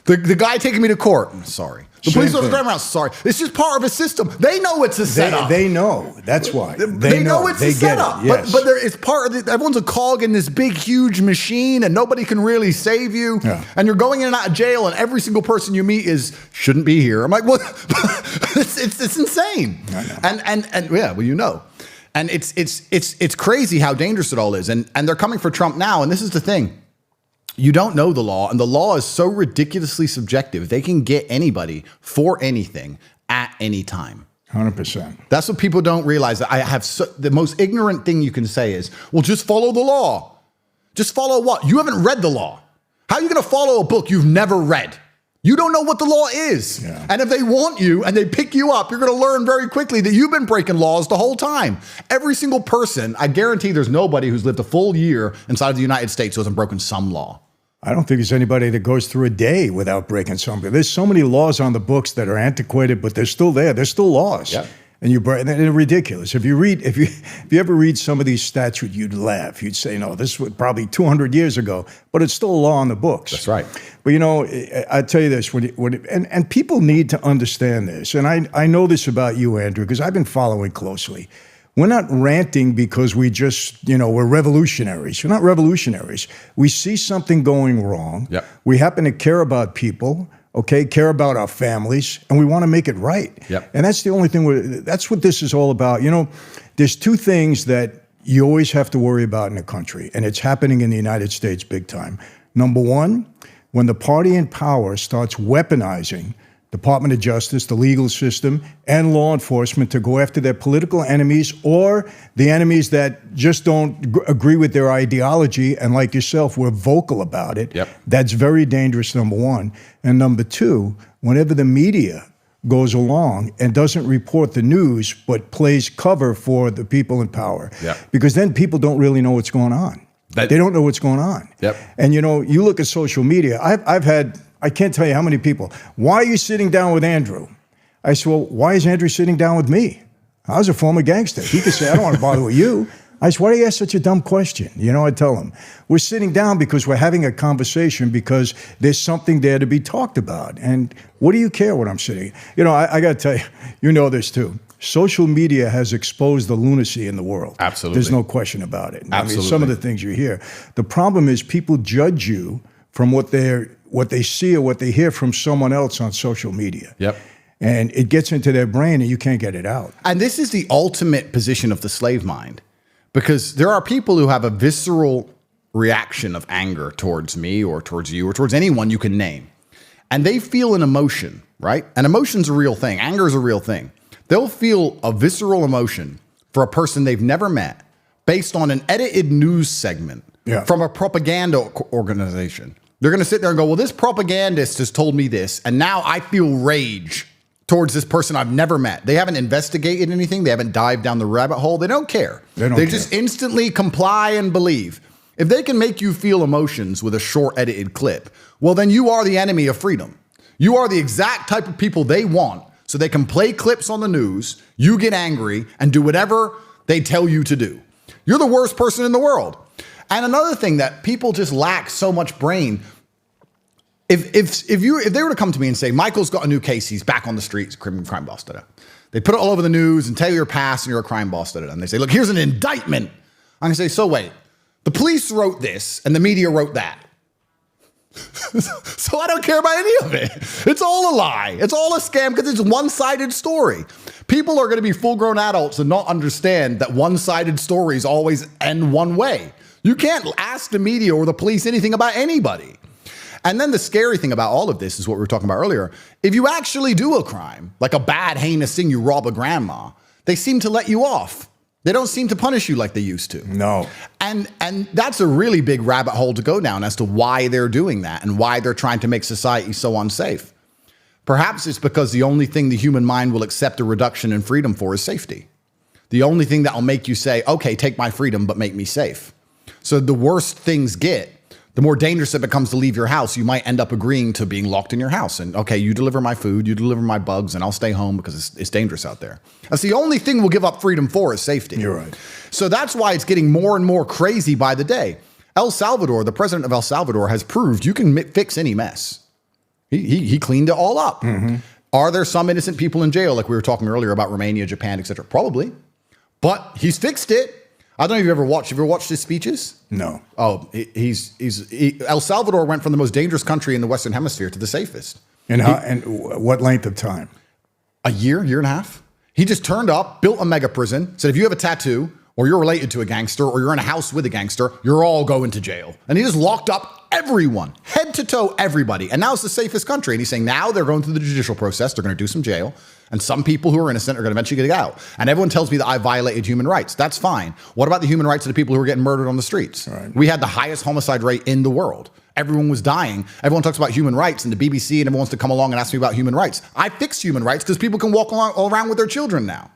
Speaker 2: The guy taking me to court, sorry. The police officer driving around, sorry. It's just part of a system. They know it's a setup.
Speaker 1: They know. That's why.
Speaker 2: They know it's a setup. Yes. But it's part of everyone's a cog in this big, huge machine, and nobody can really save you. Yeah. And you're going in and out of jail, and every single person you meet shouldn't be here. I'm like, what? it's insane. And yeah, well, you know. And it's crazy how dangerous it all is. And they're coming for Trump now. And this is the thing. You don't know the law, and the law is so ridiculously subjective. They can get anybody for anything at any time.
Speaker 1: 100%.
Speaker 2: That's what people don't realize. That I have the most ignorant thing you can say is, well, just follow the law. Just follow what? You haven't read the law. How are you going to follow a book you've never read? You don't know what the law is. Yeah. And if they want you and they pick you up, you're going to learn very quickly that you've been breaking laws the whole time. Every single person, I guarantee there's nobody who's lived a full year inside of the United States who hasn't broken some law.
Speaker 1: I don't think there's anybody that goes through a day without breaking something. There's so many laws on the books that are antiquated, but they're still there. They're still laws. Yeah. And they're ridiculous. If you ever read some of these statutes, you'd laugh. You'd say, no, this was probably 200 years ago, but it's still a law on the books.
Speaker 2: That's right.
Speaker 1: But you know, I tell you this, and people need to understand this. And I know this about you, Andrew, because I've been following closely. We're not ranting because we're revolutionaries. We're not revolutionaries. We see something going wrong. Yep. We happen to care about people. Okay, care about our families, and we want to make it right. Yep. And that's the only thing. That's what this is all about. You know, there's two things that you always have to worry about in a country, and it's happening in the United States big time. Number one, when the party in power starts weaponizing Department of Justice, the legal system, and law enforcement to go after their political enemies or the enemies that just don't agree with their ideology, and like yourself, we're vocal about it. Yep. That's very dangerous, number one. And number two, whenever the media goes along and doesn't report the news but plays cover for the people in power, yep. Because then people don't really know what's going on. They don't know what's going on. Yep. And you know, you look at social media, I can't tell you how many people, why are you sitting down with Andrew? I said, well, why is Andrew sitting down with me? I was a former gangster. He could say, I don't want to bother with you. I said, why do you ask such a dumb question? You know, I tell him, we're sitting down because we're having a conversation because there's something there to be talked about. And what do you care what I'm sitting? You know, I got to tell you, you know this too. Social media has exposed the lunacy in the world. Absolutely. There's no question about it. Absolutely. I mean, some of the things you hear. The problem is people judge you from what they see or what they hear from someone else on social media. Yep. And it gets into their brain and you can't get it out.
Speaker 2: And this is the ultimate position of the slave mind, because there are people who have a visceral reaction of anger towards me or towards you or towards anyone you can name. And they feel an emotion, right? And emotion's a real thing. Anger is a real thing. They'll feel a visceral emotion for a person they've never met based on an edited news segment from a propaganda organization. They're going to sit there and go, well, this propagandist has told me this, and now I feel rage towards this person I've never met. They haven't investigated anything. They haven't dived down the rabbit hole. They don't care. They just instantly comply and believe. If they can make you feel emotions with a short edited clip, well, then you are the enemy of freedom. You are the exact type of people they want, so they can play clips on the news, you get angry, and do whatever they tell you to do. You're the worst person in the world. And another thing that people just lack so much brain, if they were to come to me and say, Michael's got a new case, he's back on the streets, crime boss, they put it all over the news and tell you your past and you're a crime boss, and they say, look, here's an indictment. I'm gonna say, so wait, the police wrote this and the media wrote that. So I don't care about any of it. It's all a lie. It's all a scam because it's a one-sided story. People are going to be full-grown adults and not understand that one-sided stories always end one way. You can't ask the media or the police anything about anybody. And then the scary thing about all of this is what we were talking about earlier. If you actually do a crime, like a bad, heinous thing, you rob a grandma, they seem to let you off. They don't seem to punish you like they used to.
Speaker 1: No.
Speaker 2: And that's a really big rabbit hole to go down as to why they're doing that and why they're trying to make society so unsafe. Perhaps it's because the only thing the human mind will accept a reduction in freedom for is safety. The only thing that will make you say, okay, take my freedom, but make me safe. So the worse things get, the more dangerous it becomes to leave your house, you might end up agreeing to being locked in your house. And okay, you deliver my food, you deliver my bugs, and I'll stay home because it's dangerous out there. That's the only thing we'll give up freedom for is safety.
Speaker 1: You're right.
Speaker 2: So that's why it's getting more and more crazy by the day. El Salvador, the president of El Salvador, has proved you can fix any mess. He cleaned it all up. Mm-hmm. Are there some innocent people in jail, like we were talking earlier about Romania, Japan, etc.? Probably. But he's fixed it. I don't know if you've ever watched his speeches?
Speaker 1: No.
Speaker 2: Oh, El Salvador went from the most dangerous country in the Western Hemisphere to the safest.
Speaker 1: And what length of time?
Speaker 2: A year and a half. He just turned up, built a mega prison, said if you have a tattoo or you're related to a gangster or you're in a house with a gangster, you're all going to jail. And he just locked up everyone, head to toe, everybody. And now it's the safest country. And he's saying now they're going through the judicial process. They're going to do some jail. And some people who are innocent are going to eventually get out. And everyone tells me that I violated human rights. That's fine. What about the human rights of the people who are getting murdered on the streets?
Speaker 1: Right.
Speaker 2: We had the highest homicide rate in the world. Everyone was dying. Everyone talks about human rights and the BBC and everyone wants to come along and ask me about human rights. I fixed human rights because people can walk around with their children now.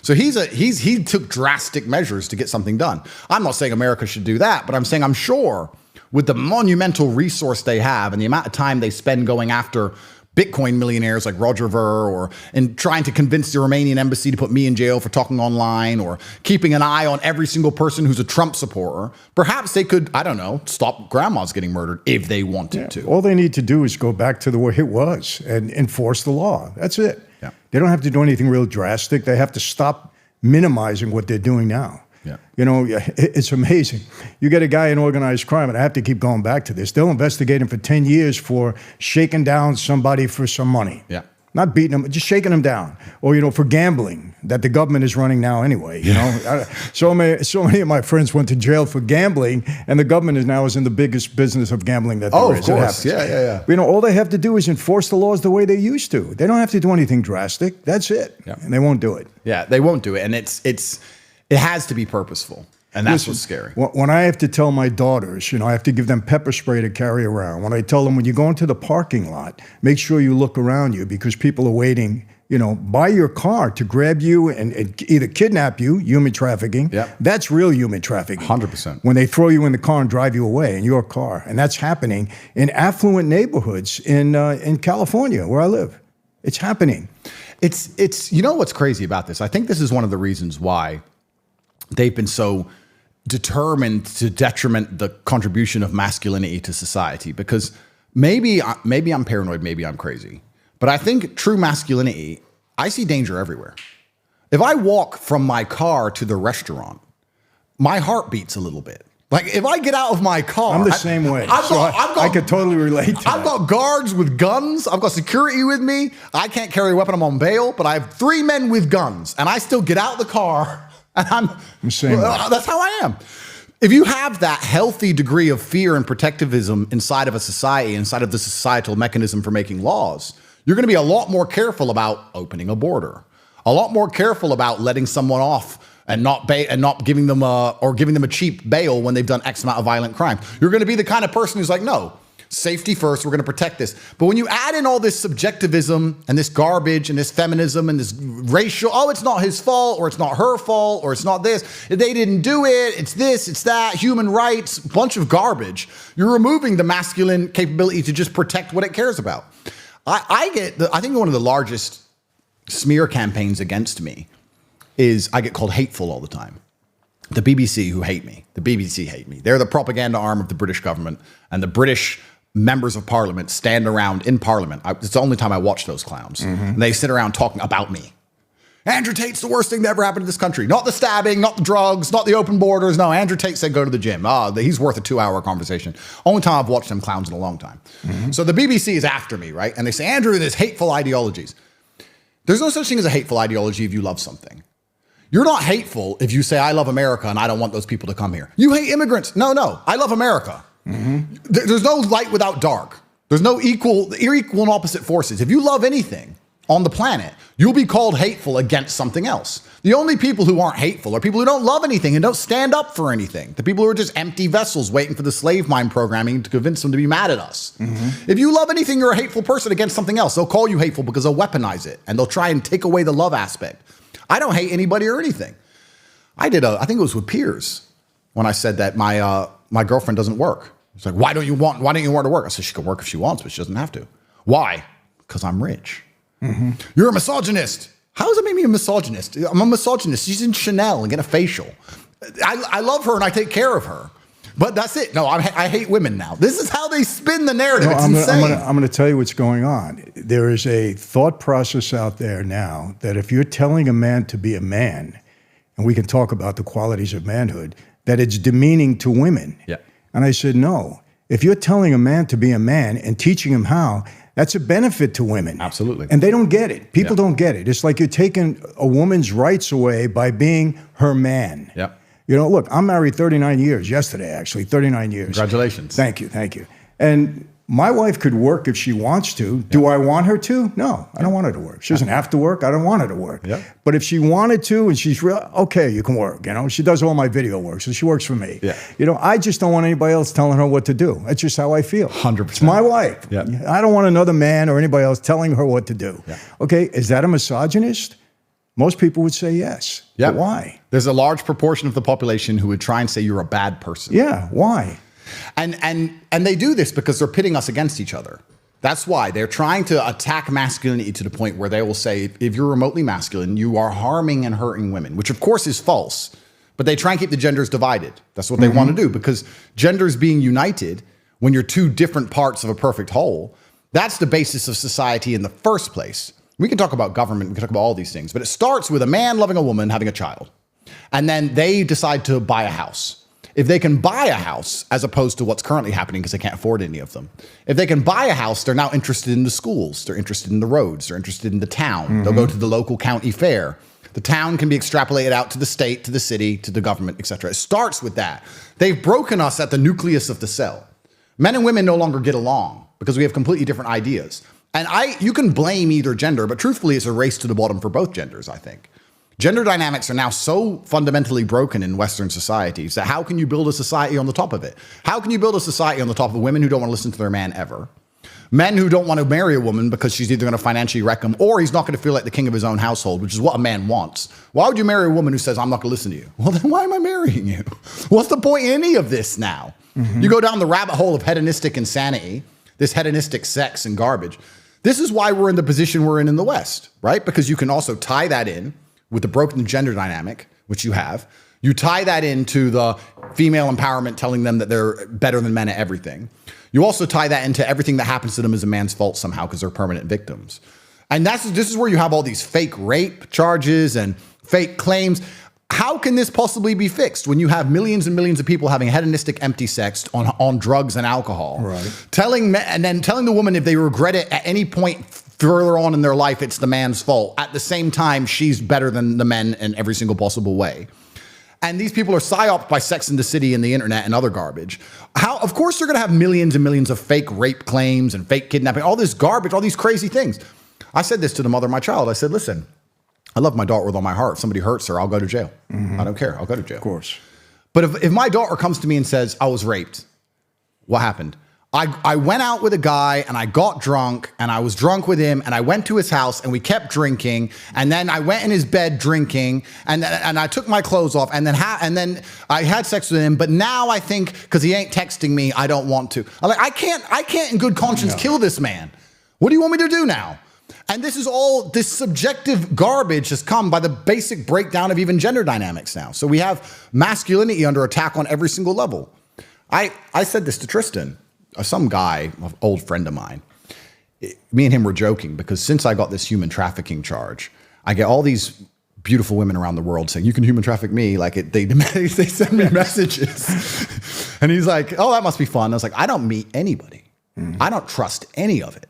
Speaker 2: So he took drastic measures to get something done. I'm not saying America should do that, but I'm saying I'm sure with the monumental resource they have and the amount of time they spend going after Bitcoin millionaires like Roger Ver and trying to convince the Romanian embassy to put me in jail for talking online or keeping an eye on every single person who's a Trump supporter, perhaps they could, I don't know, stop grandmas getting murdered if they wanted to.
Speaker 1: All they need to do is go back to the way it was and enforce the law. That's it.
Speaker 2: Yeah.
Speaker 1: They don't have to do anything real drastic. They have to stop minimizing what they're doing now.
Speaker 2: Yeah.
Speaker 1: You know, it's amazing. You get a guy in organized crime, and I have to keep going back to this. They'll investigate him for 10 years for shaking down somebody for some money.
Speaker 2: Yeah.
Speaker 1: Not beating them, just shaking them down. Or, you know, for gambling that the government is running now anyway. You know, so many of my friends went to jail for gambling, and the government is in the biggest business of gambling that there is.
Speaker 2: Oh, of course. Yeah.
Speaker 1: You know, all they have to do is enforce the laws the way they used to. They don't have to do anything drastic. That's it.
Speaker 2: Yeah.
Speaker 1: And they won't do it.
Speaker 2: Yeah, they won't do it. And it has to be purposeful. And that's what's scary.
Speaker 1: When I have to tell my daughters, you know, I have to give them pepper spray to carry around. When I tell them, when you go into the parking lot, make sure you look around you because people are waiting, you know, by your car to grab you and either kidnap you, human trafficking.
Speaker 2: Yep.
Speaker 1: That's real human trafficking.
Speaker 2: 100%.
Speaker 1: When they throw you in the car and drive you away in your car. And that's happening in affluent neighborhoods in California, where I live. It's happening.
Speaker 2: It's you know what's crazy about this? I think this is one of the reasons why they've been so determined to detriment the contribution of masculinity to society, because maybe I'm paranoid, maybe I'm crazy, but I think true masculinity, I see danger everywhere. If I walk from my car to the restaurant, my heart beats a little bit. Like if I get out of my car,
Speaker 1: I'm the same way. I could totally relate to that.
Speaker 2: I've got guards with guns. I've got security with me. I can't carry a weapon. I'm on bail, but I have 3 men with guns, and I still get out of the car. And I'm the same way. That's how I am. If you have that healthy degree of fear and protectivism inside of a society, inside of the societal mechanism for making laws, you're going to be a lot more careful about opening a border, a lot more careful about letting someone off and not giving them a cheap bail when they've done X amount of violent crime. You're going to be the kind of person who's like, no, safety first, we're going to protect this. But when you add in all this subjectivism and this garbage and this feminism and this racial, oh, it's not his fault or it's not her fault or it's not this, they didn't do it, it's this, it's that, human rights, bunch of garbage, you're removing the masculine capability to just protect what it cares about. I think one of the largest smear campaigns against me is I get called hateful all the time. The BBC who hate me. The BBC hate me. They're the propaganda arm of the British government, and the British members of parliament stand around in parliament. It's the only time I watch those clowns. Mm-hmm. And they sit around talking about me. Andrew Tate's the worst thing that ever happened to this country. Not the stabbing, not the drugs, not the open borders. No, Andrew Tate said go to the gym. He's worth a 2-hour conversation. Only time I've watched them clowns in a long time. Mm-hmm. So the BBC is after me, right? And they say, Andrew, there's hateful ideologies. There's no such thing as a hateful ideology if you love something. You're not hateful if you say, I love America and I don't want those people to come here. You hate immigrants. No, I love America. Mm-hmm. There's no light without dark. There's no equal and opposite forces. If you love anything, on the planet, you'll be called hateful against something else. The only people who aren't hateful are people who don't love anything and don't stand up for anything. The people who are just empty vessels waiting for the slave mind programming to convince them to be mad at us. If you love anything, you're a hateful person against something else. They'll call you hateful because they'll weaponize it and they'll try and take away the love aspect. I don't hate anybody or anything. I think it was with Piers when I said that my girlfriend doesn't work. It's like, why don't you want her to work? I said, she can work if she wants, but she doesn't have to. Why? Because I'm rich. You're a misogynist. How does it make me a misogynist? I'm a misogynist. She's in Chanel and getting a facial. I love her and I take care of her. But that's it. No, I hate women now. This is how they spin the narrative.
Speaker 1: No,
Speaker 2: it's insane.
Speaker 1: I'm going to tell you what's going on. There is a thought process out there now that if you're telling a man to be a man, and we can talk about the qualities of manhood, that it's demeaning to women.
Speaker 2: Yeah.
Speaker 1: And I said, no. If you're telling a man to be a man and teaching him how, that's a benefit to women.
Speaker 2: Absolutely.
Speaker 1: And they don't get it. People don't get it. It's like you're taking a woman's rights away by being her man.
Speaker 2: Yeah.
Speaker 1: You know, look, I'm married 39 years, yesterday actually, 39 years.
Speaker 2: Congratulations.
Speaker 1: Thank you. And my wife could work if she wants to. Do I want her to? No, I don't want her to work. She doesn't have to work. I don't want her to work.
Speaker 2: Yeah.
Speaker 1: But if she wanted to and she's real, okay, you can work. You know, she does all my video work, so she works for me.
Speaker 2: Yeah.
Speaker 1: You know, I just don't want anybody else telling her what to do. That's just how I feel.
Speaker 2: 100%.
Speaker 1: It's my wife.
Speaker 2: Yeah.
Speaker 1: I don't want another man or anybody else telling her what to do.
Speaker 2: Yeah.
Speaker 1: Okay, is that a misogynist? Most people would say yes.
Speaker 2: Yeah.
Speaker 1: But why?
Speaker 2: There's a large proportion of the population who would try and say you're a bad person.
Speaker 1: Yeah, why?
Speaker 2: And they do this because they're pitting us against each other. That's why they're trying to attack masculinity to the point where they will say, if you're remotely masculine, you are harming and hurting women, which of course is false. But they try and keep the genders divided. That's what they want to do, because genders being united, when you're two different parts of a perfect whole, that's the basis of society in the first place. We can talk about government, we can talk about all these things, but it starts with a man loving a woman, having a child. And then they decide to buy a house. If they can buy a house, as opposed to what's currently happening because they can't afford any of them, if they can buy a house, they're now interested in the schools, they're interested in the roads, they're interested in the town. They'll go to the local county fair. The town can be extrapolated out to the state, to the city, to the government, etc. It starts with that. They've broken us at the nucleus of the cell. Men and women no longer get along because we have completely different ideas. And you can blame either gender, but truthfully, it's a race to the bottom for both genders, I think. Gender dynamics are now so fundamentally broken in Western societies that how can you build a society on the top of it? How can you build a society on the top of women who don't want to listen to their man ever? Men who don't want to marry a woman because she's either going to financially wreck him or he's not going to feel like the king of his own household, which is what a man wants. Why would you marry a woman who says, I'm not going to listen to you? Well, then why am I marrying you? What's the point in any of this now? You go down the rabbit hole of hedonistic insanity, this hedonistic sex and garbage. This is why we're in the position we're in the West, right? Because you can also tie that in with the broken gender dynamic, which you have. You tie that into the female empowerment telling them that they're better than men at everything. You also tie that into everything that happens to them is a man's fault somehow because they're permanent victims. And this is where you have all these fake rape charges and fake claims. How can this possibly be fixed when you have millions and millions of people having hedonistic empty sex on drugs and alcohol? Right. Telling the woman if they regret it at any point further on in their life, it's the man's fault. At the same time, she's better than the men in every single possible way. And these people are psyoped by Sex and the City and the internet and other garbage. Of course, they're going to have millions and millions of fake rape claims and fake kidnapping, all this garbage, all these crazy things. I said this to the mother of my child. I said, listen, I love my daughter with all my heart. If somebody hurts her, I'll go to jail. I don't care. I'll go to jail.
Speaker 1: Of course.
Speaker 2: But if my daughter comes to me and says, I was raped, what happened? I went out with a guy and I got drunk and I was drunk with him and I went to his house and we kept drinking and then I went in his bed drinking and I took my clothes off and then I had sex with him. But now I think because he ain't texting me, I don't want to. I can't in good conscience kill this man. What do you want me to do now? And this subjective garbage has come by the basic breakdown of even gender dynamics now. So we have masculinity under attack on every single level. I said this to Tristan. Some guy, an old friend of mine, me and him were joking because since I got this human trafficking charge, I get all these beautiful women around the world saying, you can human traffic me. They send me messages. And he's like, oh, that must be fun. I was like, I don't meet anybody. I don't trust any of it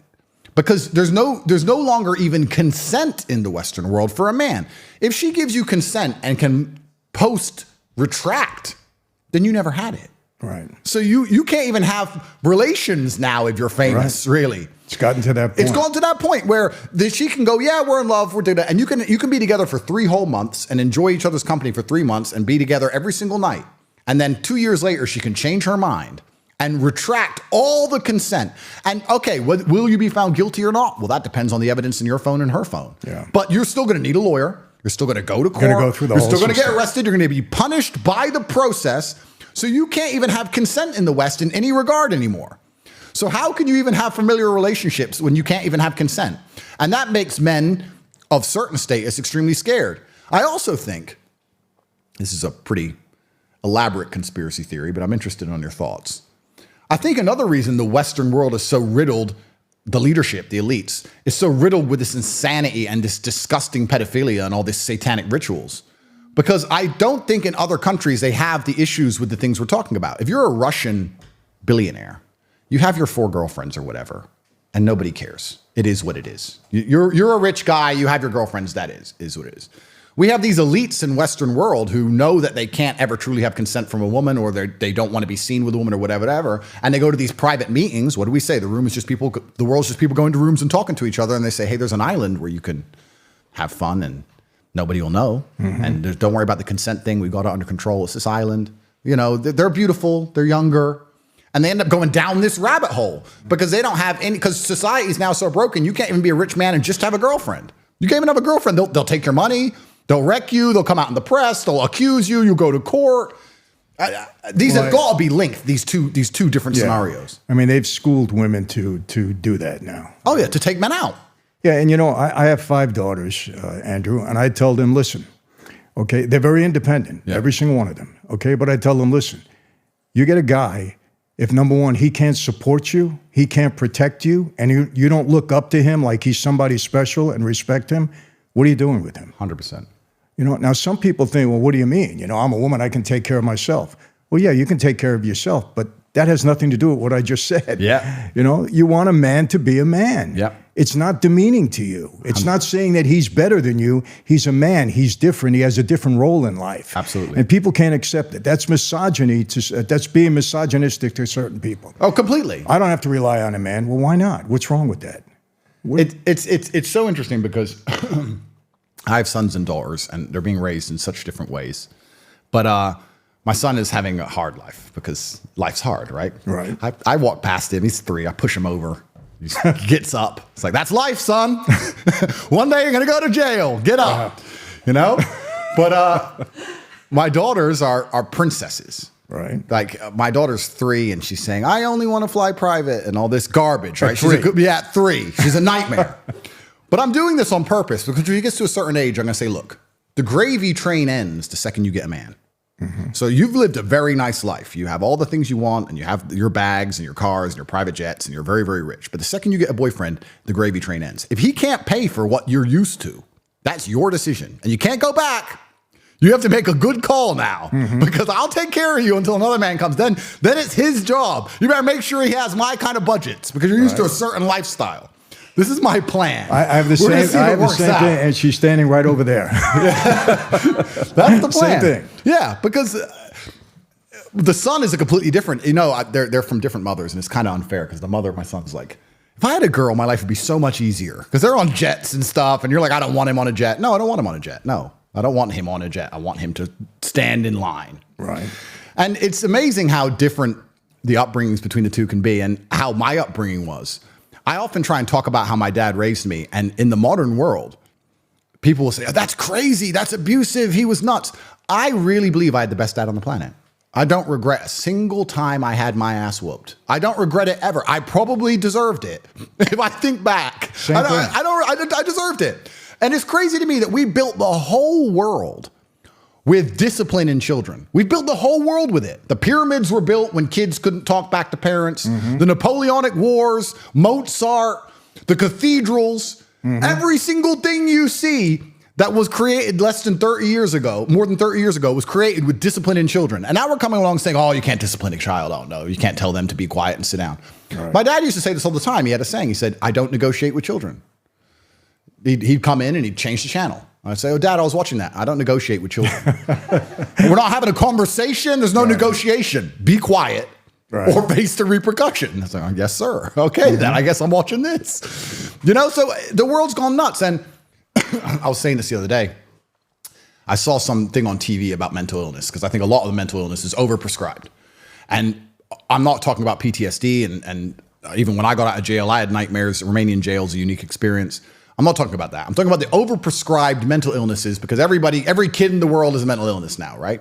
Speaker 2: because there's no longer even consent in the Western world for a man. If she gives you consent and can post retract, then you never had it.
Speaker 1: Right.
Speaker 2: So you can't even have relations now if you're famous, really.
Speaker 1: It's gotten to that point.
Speaker 2: It's gone to that point where she can go, yeah, we're in love, we're doing that. And you can be together for 3 whole months and enjoy each other's company for 3 months and be together every single night. And then 2 years later, she can change her mind and retract all the consent. And okay, will you be found guilty or not? Well, that depends on the evidence in your phone and her phone.
Speaker 1: Yeah.
Speaker 2: But you're still going to need a lawyer. You're still going to go to court.
Speaker 1: Go through the
Speaker 2: you're
Speaker 1: whole
Speaker 2: still going to get
Speaker 1: system.
Speaker 2: arrested. You're going to be punished by the process. So you can't even have consent in the West in any regard anymore. So how can you even have familiar relationships when you can't even have consent? And that makes men of certain status extremely scared. I also think, this is a pretty elaborate conspiracy theory, but I'm interested in your thoughts. I think another reason the Western world is so riddled, the leadership, the elites, is so riddled with this insanity and this disgusting pedophilia and all these satanic rituals. Because I don't think in other countries they have the issues with the things we're talking about. If you're a Russian billionaire, you have your 4 girlfriends or whatever, and nobody cares. It is what it is. You're a rich guy, you have your girlfriends, that is what it is. We have these elites in Western world who know that they can't ever truly have consent from a woman, or they don't want to be seen with a woman or whatever, and they go to these private meetings. What do we say? The world's just people going to rooms and talking to each other, and they say, hey, there's an island where you can have fun and nobody will know. Mm-hmm. And don't worry about the consent thing. We've got it under control. It's this island. You know, they're beautiful, they're younger. And they end up going down this rabbit hole because they don't have any, because society is now so broken, you can't even be a rich man and just have a girlfriend. You can't even have a girlfriend. They'll take your money. They'll wreck you. They'll come out in the press. They'll accuse you. You go to court. These have got to be linked, these two different scenarios.
Speaker 1: I mean, they've schooled women to do that now.
Speaker 2: Oh, yeah, to take men out.
Speaker 1: Yeah, and you know, I have 5 daughters, Andrew, and I tell them, listen, okay, they're very independent, every single one of them, okay? But I tell them, listen, you get a guy, if number one, he can't support you, he can't protect you, and you don't look up to him like he's somebody special and respect him, what are you doing with him?
Speaker 2: 100%.
Speaker 1: You know, now some people think, well, what do you mean? You know, I'm a woman, I can take care of myself. Well, yeah, you can take care of yourself, but that has nothing to do with what I just said.
Speaker 2: Yeah.
Speaker 1: You know, you want a man to be a man.
Speaker 2: Yeah.
Speaker 1: It's not demeaning to you. It's not saying that he's better than you. He's a man. He's different. He has a different role in life.
Speaker 2: Absolutely.
Speaker 1: And people can't accept it. That's misogyny. That's being misogynistic to certain people.
Speaker 2: Oh, completely.
Speaker 1: I don't have to rely on a man. Well, why not? What's wrong with that?
Speaker 2: It's so interesting because I have sons and daughters, and they're being raised in such different ways. But my son is having a hard life because life's hard, right?
Speaker 1: Right.
Speaker 2: I walk past him. He's 3. I push him over. He gets up. It's like, that's life, son. One day you're going to go to jail. Get up. You know? But my daughters are princesses.
Speaker 1: Right.
Speaker 2: Like my daughter's 3 and she's saying, I only want to fly private and all this garbage, right? She's at 3. She's a nightmare. But I'm doing this on purpose because when she gets to a certain age, I'm going to say, look, the gravy train ends the second you get a man. Mm-hmm. So you've lived a very nice life. You have all the things you want and you have your bags and your cars and your private jets and you're very, very rich. But the second you get a boyfriend, the gravy train ends. If he can't pay for what you're used to, that's your decision. And you can't go back. You have to make a good call now because I'll take care of you until another man comes. Then it's his job. You better make sure he has my kind of budgets because you're used to a certain lifestyle. This is my plan.
Speaker 1: I have the same thing, and she's standing right over there.
Speaker 2: That's the plan.
Speaker 1: Same thing.
Speaker 2: Yeah, because the son is a completely different. You know, they're from different mothers, and it's kind of unfair because the mother of my son's like, if I had a girl, my life would be so much easier because they're on jets and stuff, and you're like, I don't want him on a jet. No, I don't want him on a jet. No, I don't want him on a jet. I want him to stand in line.
Speaker 1: Right.
Speaker 2: And it's amazing how different the upbringings between the two can be, and how my upbringing was. I often try and talk about how my dad raised me. And in the modern world, people will say, oh, that's crazy. That's abusive. He was nuts. I really believe I had the best dad on the planet. I don't regret a single time I had my ass whooped. I don't regret it ever. I probably deserved it. If I think back, I deserved it. And it's crazy to me that we built the whole world with discipline in children. We built the whole world with it. The pyramids were built when kids couldn't talk back to parents. The Napoleonic Wars, Mozart, the cathedrals, every single thing you see that was created less than 30 years ago, more than 30 years ago, was created with discipline in children. And now we're coming along saying, oh, you can't discipline a child. Oh, no, you can't tell them to be quiet and sit down. Right. My dad used to say this all the time. He had a saying. He said, I don't negotiate with children. He'd come in and he'd change the channel. I'd say, oh, Dad, I was watching that. I don't negotiate with children. We're not having a conversation. There's no negotiation. Be quiet. or face the repercussion. I was like, yes, sir. Okay, then I guess I'm watching this. You know, so the world's gone nuts. And I was saying this the other day. I saw something on TV about mental illness because I think a lot of the mental illness is overprescribed. And I'm not talking about PTSD and even when I got out of jail, I had nightmares. Romanian jail is a unique experience. I'm not talking about that. I'm talking about the overprescribed mental illnesses because every kid in the world is a mental illness now, right?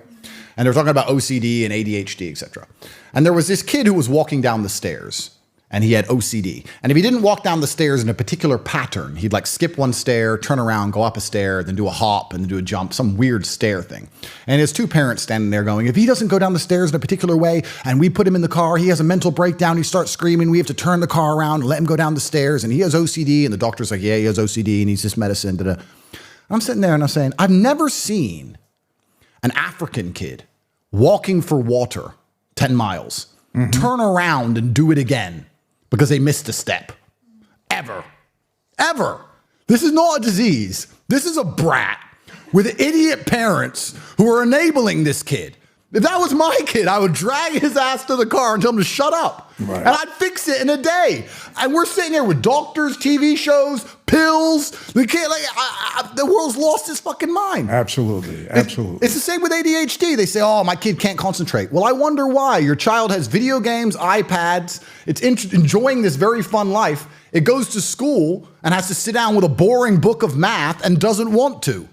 Speaker 2: And they're talking about OCD and ADHD, etc. And there was this kid who was walking down the stairs and he had OCD. And if he didn't walk down the stairs in a particular pattern, he'd like skip one stair, turn around, go up a stair, then do a hop and then do a jump, some weird stair thing. And his two parents standing there going, if he doesn't go down the stairs in a particular way and we put him in the car, he has a mental breakdown, he starts screaming, we have to turn the car around and let him go down the stairs. And he has OCD. And the doctor's like, yeah, he has OCD and he's this medicine. Da-da. I'm sitting there and I'm saying, I've never seen an African kid walking for water 10 miles, turn around and do it again because they missed a step. Ever. This is not a disease. This is a brat with idiot parents who are enabling this kid. If that was my kid, I would drag his ass to the car and tell him to shut up. Right. And I'd fix it in a day. And we're sitting here with doctors, TV shows, pills. The kid, the world's lost its fucking mind.
Speaker 1: Absolutely.
Speaker 2: It's the same with ADHD. They say, oh, my kid can't concentrate. Well, I wonder why. Your child has video games, iPads. It's enjoying this very fun life. It goes to school and has to sit down with a boring book of math and doesn't want to.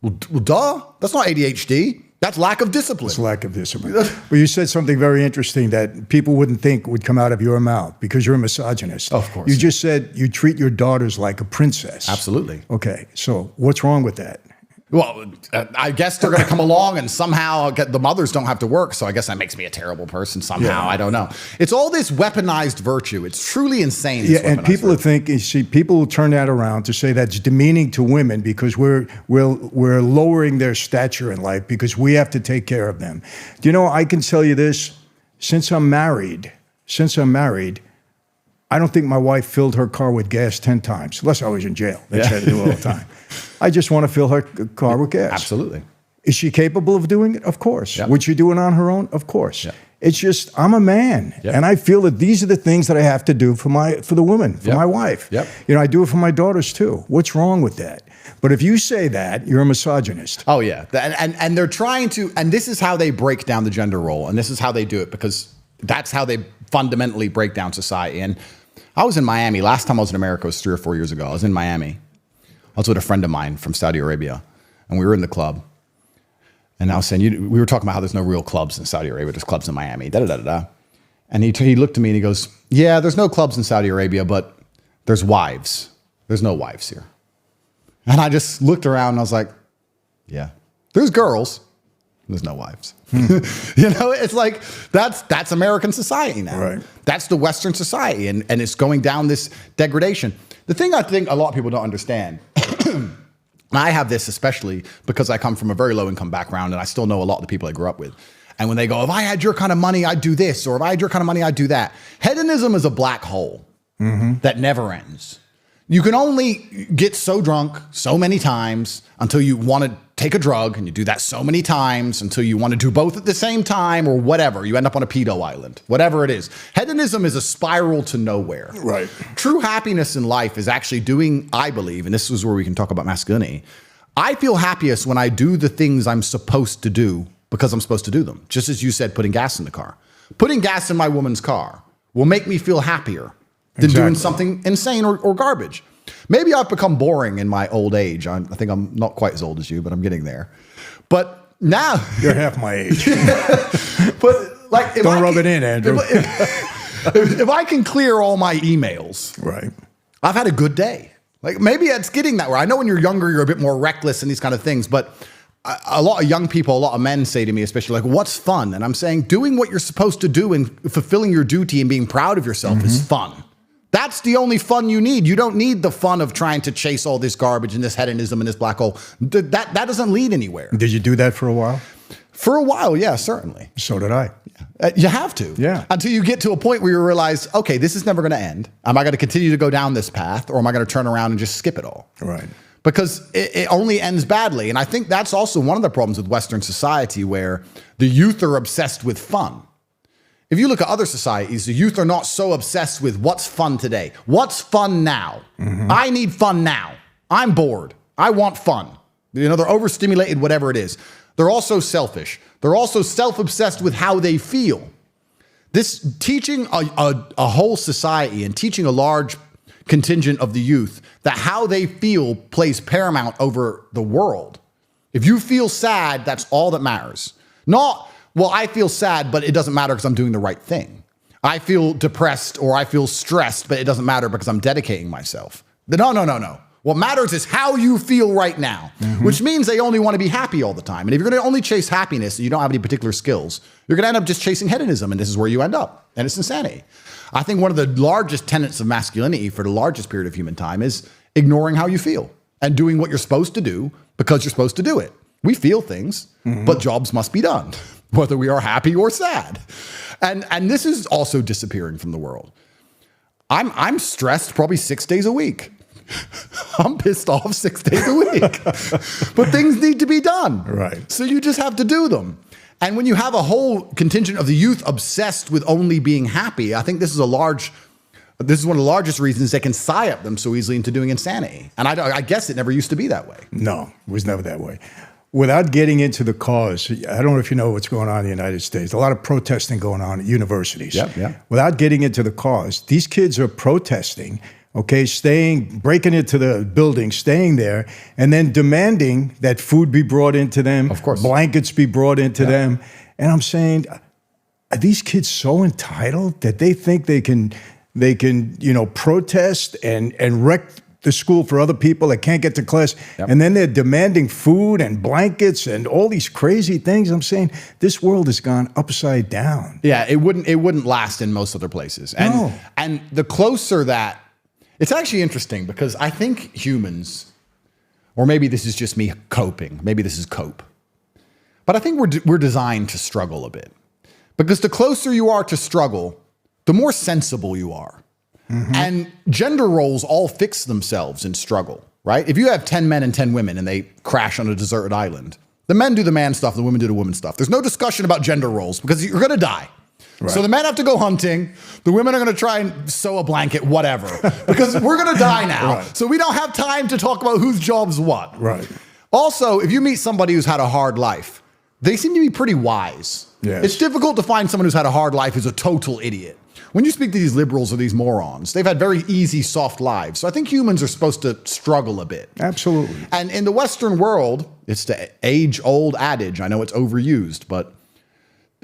Speaker 2: Well, duh. That's not ADHD. That's lack of discipline.
Speaker 1: It's lack of discipline. Well, you said something very interesting that people wouldn't think would come out of your mouth because you're a misogynist.
Speaker 2: Of course.
Speaker 1: You just said you treat your daughters like a princess.
Speaker 2: Absolutely.
Speaker 1: Okay, so what's wrong with that?
Speaker 2: Well, I guess they're going to come along and somehow the mothers don't have to work. So I guess that makes me a terrible person somehow. Yeah. I don't know. It's all this weaponized virtue. It's truly insane.
Speaker 1: Yeah, and people think, you see, people will turn that around to say that's demeaning to women because we're lowering their stature in life because we have to take care of them. Do you know, I can tell you this, since I'm married, I don't think my wife filled her car with gas 10 times, unless I was in jail. That's what I had to do all the time. I just want to fill her car with gas.
Speaker 2: Absolutely.
Speaker 1: Is she capable of doing it? Of course.
Speaker 2: Yep.
Speaker 1: Would she do it on her own? Of course. Yep. It's just, I'm a man.
Speaker 2: Yep.
Speaker 1: And I feel that these are the things that I have to do for the woman, for my wife.
Speaker 2: Yep.
Speaker 1: You know, I do it for my daughters too. What's wrong with that? But if you say that, you're a misogynist.
Speaker 2: Oh, yeah. And they're trying to, and this is how they break down the gender role. And this is how they do it because that's how they fundamentally break down society. And I was in Miami. Last time I was in America was 3 or 4 years ago. I was in Miami. I was with a friend of mine from Saudi Arabia, and we were in the club. And I was saying, we were talking about how there's no real clubs in Saudi Arabia. There's clubs in Miami, da-da-da-da-da. And he looked at me and he goes, yeah, there's no clubs in Saudi Arabia, but there's wives. There's no wives here. And I just looked around and I was like, yeah, there's girls. There's no wives. You know, it's like, that's American society now.
Speaker 1: Right.
Speaker 2: That's the Western society. And it's going down this degradation. The thing I think a lot of people don't understand, and I have this especially because I come from a very low income background and I still know a lot of the people I grew up with. And when they go, if I had your kind of money, I'd do this, or if I had your kind of money, I'd do that. Hedonism is a black hole that never ends. You can only get so drunk so many times until you want to take a drug, and you do that so many times until you want to do both at the same time or whatever. You end up on a pedo island, whatever it is. Hedonism is a spiral to nowhere.
Speaker 1: Right.
Speaker 2: True happiness in life is actually doing, I believe, and this is where we can talk about masculinity. I feel happiest when I do the things I'm supposed to do because I'm supposed to do them. Just as you said, putting gas in the car. Putting gas in my woman's car will make me feel happier than doing something insane or garbage. Maybe I've become boring in my old age. I think I'm not quite as old as you, but I'm getting there. But now
Speaker 1: you're half my age.
Speaker 2: But like,
Speaker 1: don't rub it in, Andrew.
Speaker 2: If I can clear all my emails,
Speaker 1: right,
Speaker 2: I've had a good day. Like maybe it's getting that way. I know when you're younger, you're a bit more reckless and these kind of things, but a lot of young people, a lot of men say to me, especially like, what's fun? And I'm saying doing what you're supposed to do and fulfilling your duty and being proud of yourself is fun. That's the only fun you need. You don't need the fun of trying to chase all this garbage and this hedonism and this black hole. That doesn't lead anywhere.
Speaker 1: Did you do that for a while?
Speaker 2: For a while, yeah, certainly.
Speaker 1: So did I.
Speaker 2: You have to.
Speaker 1: Yeah.
Speaker 2: Until you get to a point where you realize, okay, this is never going to end. Am I going to continue to go down this path, or am I going to turn around and just skip it all?
Speaker 1: Right.
Speaker 2: Because it only ends badly. And I think that's also one of the problems with Western society, where the youth are obsessed with fun. if you look at other societies, the youth are not so obsessed with what's fun today. What's fun now? I need fun now. I'm bored. I want fun. You know, they're overstimulated, whatever it is. They're also selfish. They're also self-obsessed with how they feel. This teaching a whole society and teaching a large contingent of the youth that how they feel plays paramount over the world. If you feel sad, that's all that matters. Not, well, I feel sad, but it doesn't matter because I'm doing the right thing. I feel depressed or I feel stressed, but it doesn't matter because I'm dedicating myself. No. What matters is how you feel right now, which means they only want to be happy all the time. And if you're going to only chase happiness and you don't have any particular skills, you're going to end up just chasing hedonism, and this is where you end up. And it's insanity. I think one of the largest tenets of masculinity for the largest period of human time is ignoring how you feel and doing what you're supposed to do because you're supposed to do it. We feel things, but jobs must be done, whether we are happy or sad. And this is also disappearing from the world. I'm stressed probably 6 days a week. I'm pissed off 6 days a week, but things need to be done.
Speaker 1: Right.
Speaker 2: So you just have to do them. And when you have a whole contingent of the youth obsessed with only being happy, I think this is one of the largest reasons they can psyop them so easily into doing insanity. And I guess it never used to be that way.
Speaker 1: No, it was never that way. Without getting into the cause, I don't know if you know what's going on in the United States. A lot of protesting going on at universities.
Speaker 2: Yeah.
Speaker 1: Without getting into the cause, these kids are protesting, okay, breaking into the building, staying there, and then demanding that food be brought into them,
Speaker 2: of course,
Speaker 1: blankets be brought into them. And I'm saying, are these kids so entitled that they think they can, protest and wreck the school for other people that can't get to class, and then they're demanding food and blankets and all these crazy things? I'm saying this world has gone upside down.
Speaker 2: Yeah, it wouldn't last in most other places. And the closer that, it's actually interesting because I think humans, or maybe this is just me coping, maybe this is cope, but I think we're designed to struggle a bit, because the closer you are to struggle, the more sensible you are. And gender roles all fix themselves in struggle, right? If you have 10 men and 10 women and they crash on a deserted island, the men do the man stuff, the women do the woman stuff. There's no discussion about gender roles because you're going to die. Right. So the men have to go hunting. The women are going to try and sew a blanket, whatever, because we're going to die now. Right. So we don't have time to talk about whose job's what.
Speaker 1: Right.
Speaker 2: Also, if you meet somebody who's had a hard life, they seem to be pretty wise.
Speaker 1: Yes.
Speaker 2: It's difficult to find someone who's had a hard life who's a total idiot. When you speak to these liberals or these morons, they've had very easy, soft lives. So I think humans are supposed to struggle a bit.
Speaker 1: Absolutely.
Speaker 2: And in the Western world, it's the age-old adage. I know it's overused, but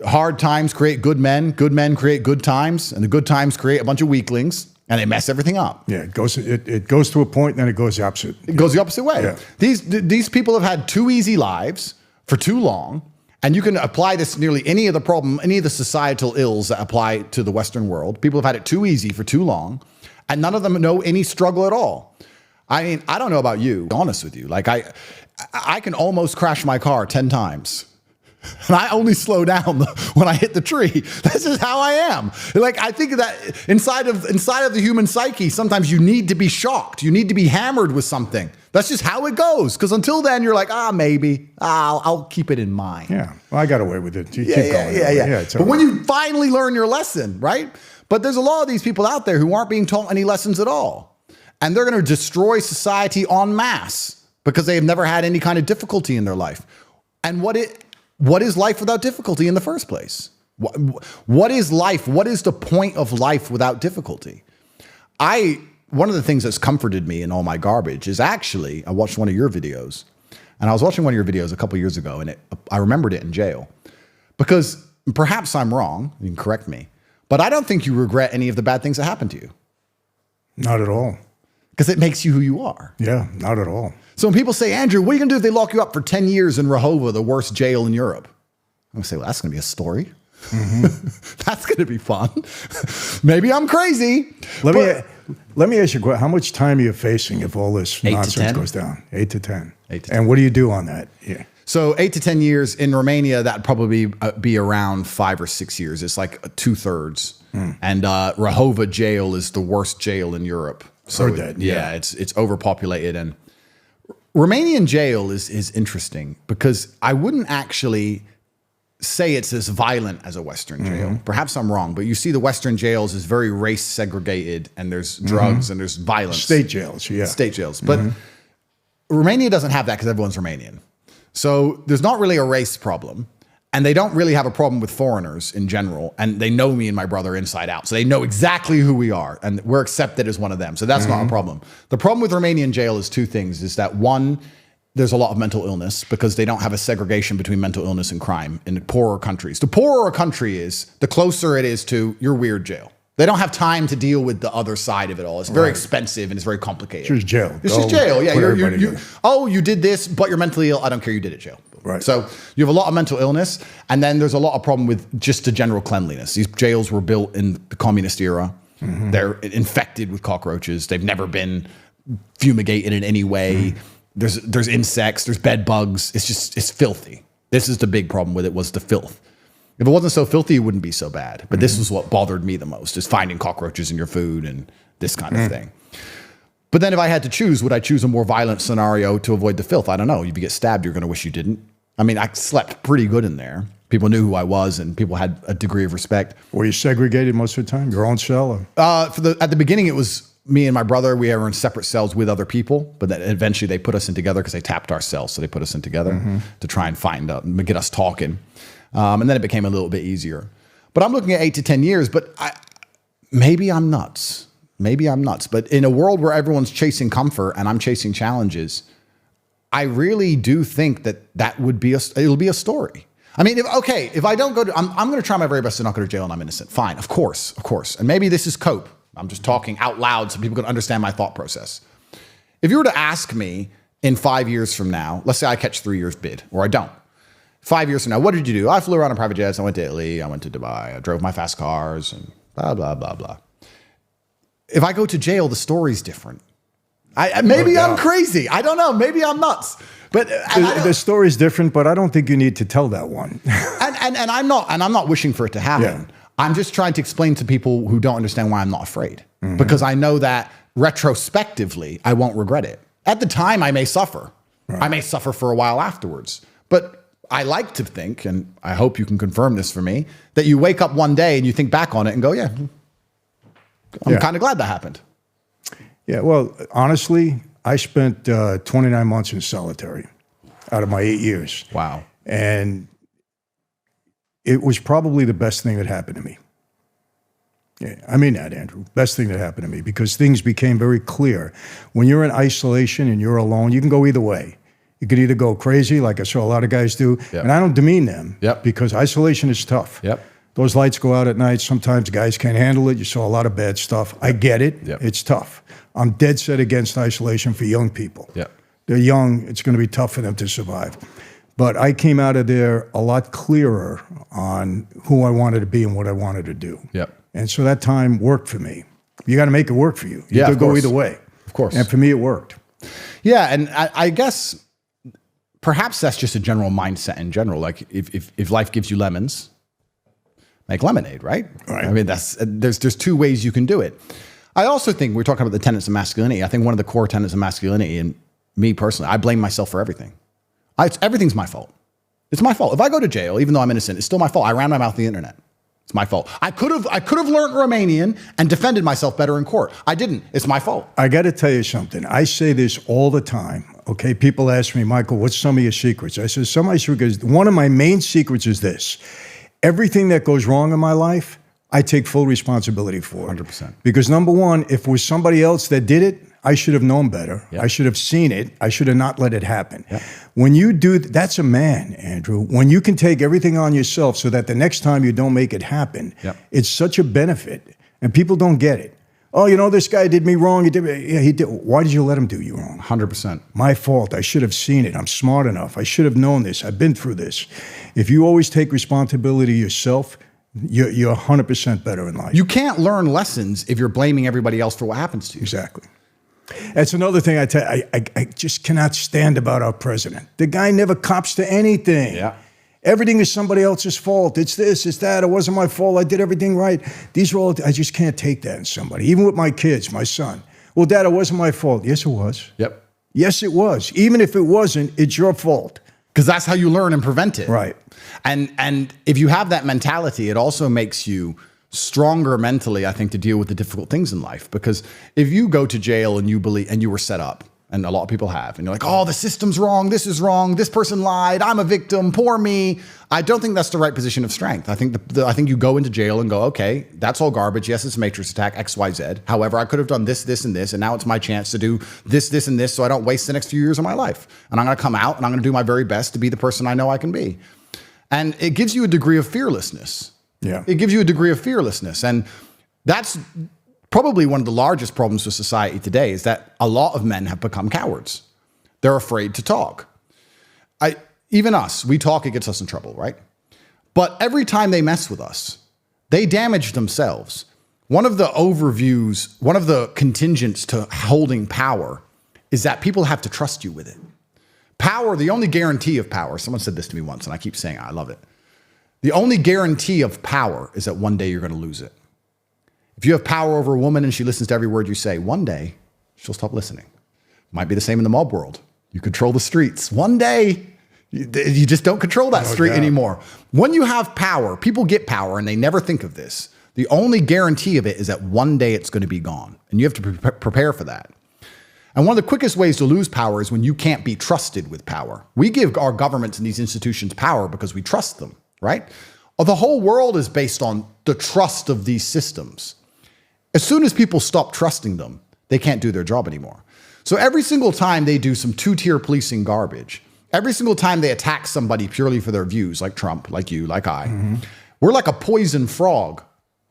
Speaker 2: hard times create good men create good times, and the good times create a bunch of weaklings, and they mess everything up.
Speaker 1: Yeah, it goes to a point, and then it goes the opposite.
Speaker 2: It goes the opposite way.
Speaker 1: Yeah.
Speaker 2: These people have had too easy lives for too long. And you can apply this to nearly any of the societal ills that apply to the Western world. People have had it too easy for too long, and none of them know any struggle at all. I mean, I don't know about you, to be honest with you. Like I can almost crash my car 10 times. And I only slow down when I hit the tree. This is how I am. Like, I think that inside of the human psyche, sometimes you need to be shocked. You need to be hammered with something. That's just how it goes. Because until then, you're like, maybe I'll keep it in mind.
Speaker 1: Yeah, well, I got away with it. Keep going.
Speaker 2: Yeah. But when you finally learn your lesson, right? But there's a lot of these people out there who aren't being taught any lessons at all, and they're going to destroy society en masse because they have never had any kind of difficulty in their life. And what is life without difficulty in the first place? What is life? What is the point of life without difficulty? One of the things that's comforted me in all my garbage is actually, I watched one of your videos, and I was watching one of your videos a couple years ago, and I remembered it in jail, because perhaps I'm wrong, you can correct me, but I don't think you regret any of the bad things that happened to you.
Speaker 1: Not at all.
Speaker 2: Because it makes you who you are.
Speaker 1: Yeah, not at all.
Speaker 2: So when people say, Andrew, what are you going to do if they lock you up for 10 years in Rehovot, the worst jail in Europe? I'm going to say, well, that's going to be a story. That's going to be fun. Maybe I'm crazy.
Speaker 1: Let me ask you a question. How much time are you facing if all this nonsense goes down? 8 to 10. 8 to 10. And what do you do on that? Yeah.
Speaker 2: So 8 to 10 years in Romania, that'd probably be around 5 or 6 years. It's like 2/3. And Rehovot jail is the worst jail in Europe. So it's overpopulated, and Romanian jail is interesting because I wouldn't actually say it's as violent as a Western jail. Perhaps I'm wrong, but you see the Western jails is very race segregated, and there's drugs and there's violence.
Speaker 1: State jails, yeah.
Speaker 2: State jails. But Romania doesn't have that because everyone's Romanian. So there's not really a race problem. And they don't really have a problem with foreigners in general. And they know me and my brother inside out. So they know exactly who we are. And we're accepted as one of them. So that's not a problem. The problem with Romanian jail is two things. Is that one, there's a lot of mental illness because they don't have a segregation between mental illness and crime in poorer countries. The poorer a country is, the closer it is to your weird jail. They don't have time to deal with the other side of it all. It's very expensive and it's very complicated.
Speaker 1: It's just jail.
Speaker 2: It's just jail. Yeah. You did this, but you're mentally ill. I don't care. You did it, jail.
Speaker 1: Right.
Speaker 2: So you have a lot of mental illness, and then there's a lot of problem with just the general cleanliness. These jails were built in the communist era. They're infected with cockroaches. They've never been fumigated in any way. There's insects. There's bed bugs. It's filthy. This is the big problem with it, was the filth. If it wasn't so filthy, it wouldn't be so bad. But this was what bothered me the most, is finding cockroaches in your food and this kind of thing. But then if I had to choose, would I choose a more violent scenario to avoid the filth? I don't know. If you get stabbed, you're going to wish you didn't. I mean, I slept pretty good in there. People knew who I was, and people had a degree of respect.
Speaker 1: Were you segregated most of the time? Your own cell? Or?
Speaker 2: At the beginning, it was me and my brother. We were in separate cells with other people, but then eventually they put us in together because they tapped our cells. So they put us in together to try and find out and get us talking. And then it became a little bit easier. But I'm looking at 8 to 10 years, but maybe I'm nuts. Maybe I'm nuts. But in a world where everyone's chasing comfort and I'm chasing challenges, I really do think that would be it'll be a story. I mean, if I don't go to, I'm going to try my very best to not go to jail and I'm innocent. Fine, of course. And maybe this is cope. I'm just talking out loud so people can understand my thought process. If you were to ask me in 5 years from now, let's say I catch 3 years bid, or I don't. 5 years from now, what did you do? I flew around in private jets. I went to Italy. I went to Dubai. I drove my fast cars and blah, blah, blah, blah. If I go to jail, the story's different. Maybe I'm crazy. I don't know. Maybe I'm nuts. But
Speaker 1: the story's different, but I don't think you need to tell that one.
Speaker 2: and I'm not wishing for it to happen.
Speaker 1: Yeah.
Speaker 2: I'm just trying to explain to people who don't understand why I'm not afraid. Because I know that retrospectively, I won't regret it. At the time, I may suffer. Right. I may suffer for a while afterwards. But I like to think, and I hope you can confirm this for me, that you wake up one day and you think back on it and go, yeah, I'm kind of glad that happened.
Speaker 1: Yeah, well, honestly, I spent 29 months in solitary out of my 8 years.
Speaker 2: Wow.
Speaker 1: And it was probably the best thing that happened to me. Yeah, I mean that, Andrew. Best thing that happened to me, because things became very clear. When you're in isolation and you're alone, you can go either way. You could either go crazy, like I saw a lot of guys do, and I don't demean them, because isolation is tough. Those lights go out at night. Sometimes guys can't handle it. You saw a lot of bad stuff. I get it. It's tough. I'm dead set against isolation for young people. They're young. It's going to be tough for them to survive. But I came out of there a lot clearer on who I wanted to be and what I wanted to do. And so that time worked for me. You got to make it work for you. You could go either way.
Speaker 2: Of course.
Speaker 1: And for me, it worked.
Speaker 2: Yeah, and I guess perhaps that's just a general mindset in general. Like if life gives you lemons, make lemonade, right? I mean, there's two ways you can do it. I also think we're talking about the tenets of masculinity. I think one of the core tenets of masculinity, and me personally, I blame myself for everything. Everything's my fault. It's my fault. If I go to jail, even though I'm innocent, it's still my fault. I ran my mouth on the internet. It's my fault. I could have learned Romanian and defended myself better in court. I didn't. It's my fault.
Speaker 1: I got to tell you something. I say this all the time. Okay, people ask me, Michael, what's some of your secrets? I said, some of my secrets. One of my main secrets is this: everything that goes wrong in my life, I take full responsibility for.
Speaker 2: 100%.
Speaker 1: Because number one, if it was somebody else that did it, I should have known better. I should have seen it. I should have not let it happen. When you do, that's a man, Andrew. When you can take everything on yourself so that the next time you don't make it happen, it's such a benefit. And people don't get it. Oh, you know, this guy did me wrong. He did. Why did you let him do you wrong?
Speaker 2: 100%.
Speaker 1: My fault. I should have seen it. I'm smart enough. I should have known this. I've been through this. If you always take responsibility yourself, you're 100% better in life.
Speaker 2: You can't learn lessons if you're blaming everybody else for what happens to you.
Speaker 1: Exactly. That's another thing I tell you. I just cannot stand about our president. The guy never cops to anything. Everything is somebody else's fault. It's this, it's that. It wasn't my fault. I did everything right. These are all, I just can't take that in somebody. Even with my kids, my son. Well, Dad, it wasn't my fault. Yes, it was. Yes, it was. Even if it wasn't, it's your fault.
Speaker 2: Because that's how you learn and prevent it.
Speaker 1: Right.
Speaker 2: And if you have that mentality, it also makes you stronger mentally, I think, to deal with the difficult things in life. Because if you go to jail and you believe, and you were set up, and a lot of people have, and you're like, oh, the system's wrong, this is wrong, this person lied, I'm a victim, poor me. I don't think that's the right position of strength. I think I think you go into jail and go, okay, that's all garbage. Yes, it's a matrix attack, X, Y, Z. However, I could have done this, this, and this, and now it's my chance to do this, this, and this, so I don't waste the next few years of my life. And I'm going to come out and I'm going to do my very best to be the person I know I can be. And it gives you a degree of fearlessness.
Speaker 1: Yeah.
Speaker 2: It gives you a degree of fearlessness. And that's probably one of the largest problems with society today, is that a lot of men have become cowards. They're afraid to talk. Even us, we talk, it gets us in trouble, right? But every time they mess with us, they damage themselves. One of the overviews, one of the contingents to holding power is that people have to trust you with it. Power, the only guarantee of power, someone said this to me once, and I keep saying it, I love it. The only guarantee of power is that one day you're going to lose it. If you have power over a woman and she listens to every word you say, one day she'll stop listening. Might be the same in the mob world. You control the streets. One day you just don't control that street anymore. When you have power, people get power and they never think of this. The only guarantee of it is that one day it's going to be gone. And you have to prepare for that. And one of the quickest ways to lose power is when you can't be trusted with power. We give our governments and these institutions power because we trust them, right? The whole world is based on the trust of these systems. As soon as people stop trusting them, they can't do their job anymore. So every single time they do some two-tier policing garbage, every single time they attack somebody purely for their views, like Trump, like you, like I, we're like a poison frog,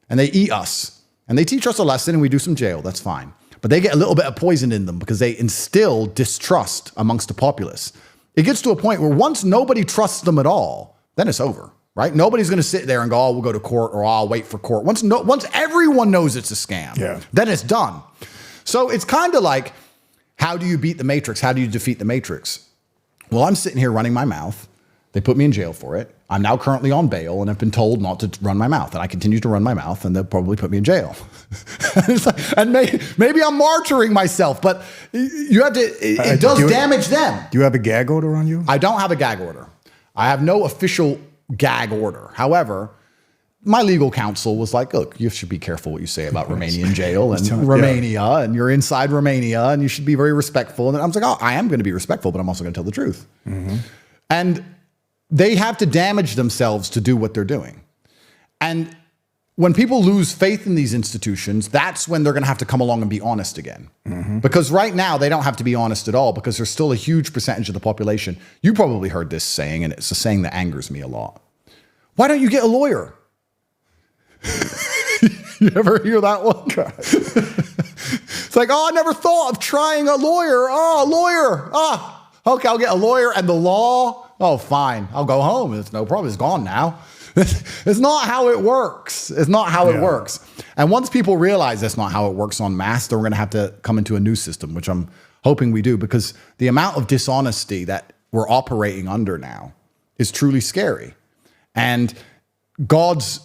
Speaker 2: and they eat us. And they teach us a lesson, and we do some jail. That's fine. But they get a little bit of poison in them because they instill distrust amongst the populace. It gets to a point where once nobody trusts them at all, then it's over, right? Nobody's going to sit there and go, oh, we'll go to court, or I'll wait for court. Once everyone knows it's a scam, then it's done. So it's kind of like, how do you beat the matrix? How do you defeat the matrix? Well, I'm sitting here running my mouth. They put me in jail for it. I'm now currently on bail and have been told not to run my mouth. And I continue to run my mouth, and they'll probably put me in jail. And maybe I'm martyring myself, but you have to, it does damage them.
Speaker 1: Do you have a gag order on you?
Speaker 2: I don't have a gag order. I have no official gag order. However, my legal counsel was like, look, you should be careful what you say about Romanian jail and Romania, and you're inside Romania, and you should be very respectful. And I was like, oh, I am going to be respectful, but I'm also going to tell the truth. And they have to damage themselves to do what they're doing. And when people lose faith in these institutions, that's when they're going to have to come along and be honest again. Because right now they don't have to be honest at all, because there's still a huge percentage of the population. You probably heard this saying, and it's a saying that angers me a lot. Why don't you get a lawyer? You ever hear that one? It's like, oh, I never thought of trying a lawyer. Oh, a lawyer. Oh, okay, I'll get a lawyer and the law. Oh, fine. I'll go home. It's no problem. It's gone now. It's not how it works. It's not how it works. And once people realize that's not how it works en masse, then we're going to have to come into a new system, which I'm hoping we do, because the amount of dishonesty that we're operating under now is truly scary. And God's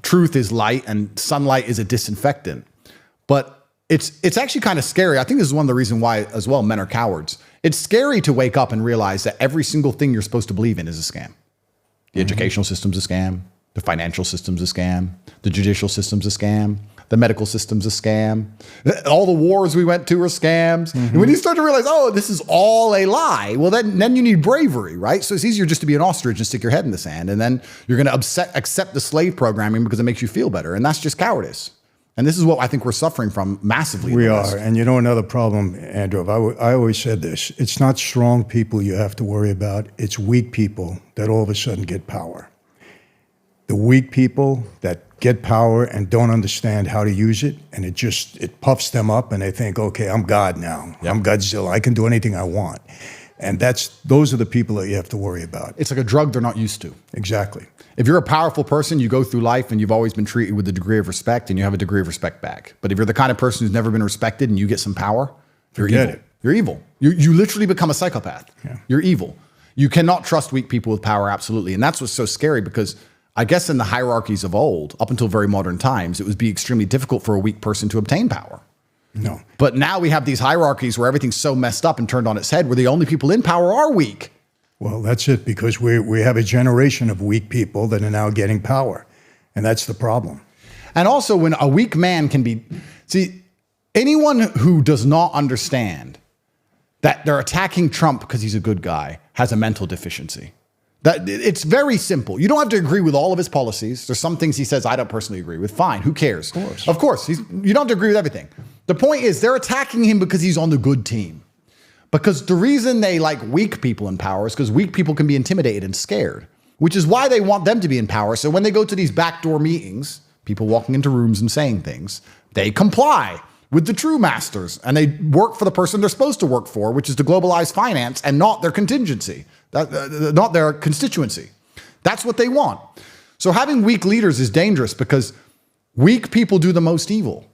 Speaker 2: truth is light, and sunlight is a disinfectant. But it's actually kind of scary. I think this is one of the reasons why, as well, men are cowards. It's scary to wake up and realize that every single thing you're supposed to believe in is a scam. The educational system's a scam. The financial system's a scam. The judicial system's a scam. The medical system's a scam. All the wars we went to are scams. And when you start to realize, oh, this is all a lie, well, then you need bravery, right? So it's easier just to be an ostrich and stick your head in the sand. And then you're going to accept the slave programming because it makes you feel better. And that's just cowardice. And this is what I think we're suffering from massively.
Speaker 1: We are. And you know another problem, Andrew, I always said this. It's not strong people you have to worry about. It's weak people that all of a sudden get power. The weak people that get power and don't understand how to use it, and it puffs them up, and they think, okay, I'm God now. I'm Godzilla. I can do anything I want. And those are the people that you have to worry about.
Speaker 2: It's like a drug they're not used to.
Speaker 1: Exactly.
Speaker 2: If you're a powerful person, you go through life and you've always been treated with a degree of respect, and you have a degree of respect back. But if you're the kind of person who's never been respected and you get some power, you're evil. You're evil. You literally become a psychopath. You're evil. You cannot trust weak people with power, absolutely. And that's what's so scary, because I guess in the hierarchies of old, up until very modern times, it would be extremely difficult for a weak person to obtain power.
Speaker 1: No.
Speaker 2: But now we have these hierarchies where everything's so messed up and turned on its head, where the only people in power are weak.
Speaker 1: Well, that's it, because we have a generation of weak people that are now getting power. And that's the problem.
Speaker 2: And also, when a weak man can be... See, anyone who does not understand that they're attacking Trump because he's a good guy has a mental deficiency. That it's very simple. You don't have to agree with all of his policies. There's some things he says I don't personally agree with. Fine, who cares? Of course, you don't have to agree with everything. The point is, they're attacking him because he's on the good team. Because the reason they like weak people in power is because weak people can be intimidated and scared, which is why they want them to be in power. So when they go to these backdoor meetings, people walking into rooms and saying things, they comply with the true masters, and they work for the person they're supposed to work for, which is to globalize finance and not their contingency, not their constituency. That's what they want. So having weak leaders is dangerous because weak people do the most evil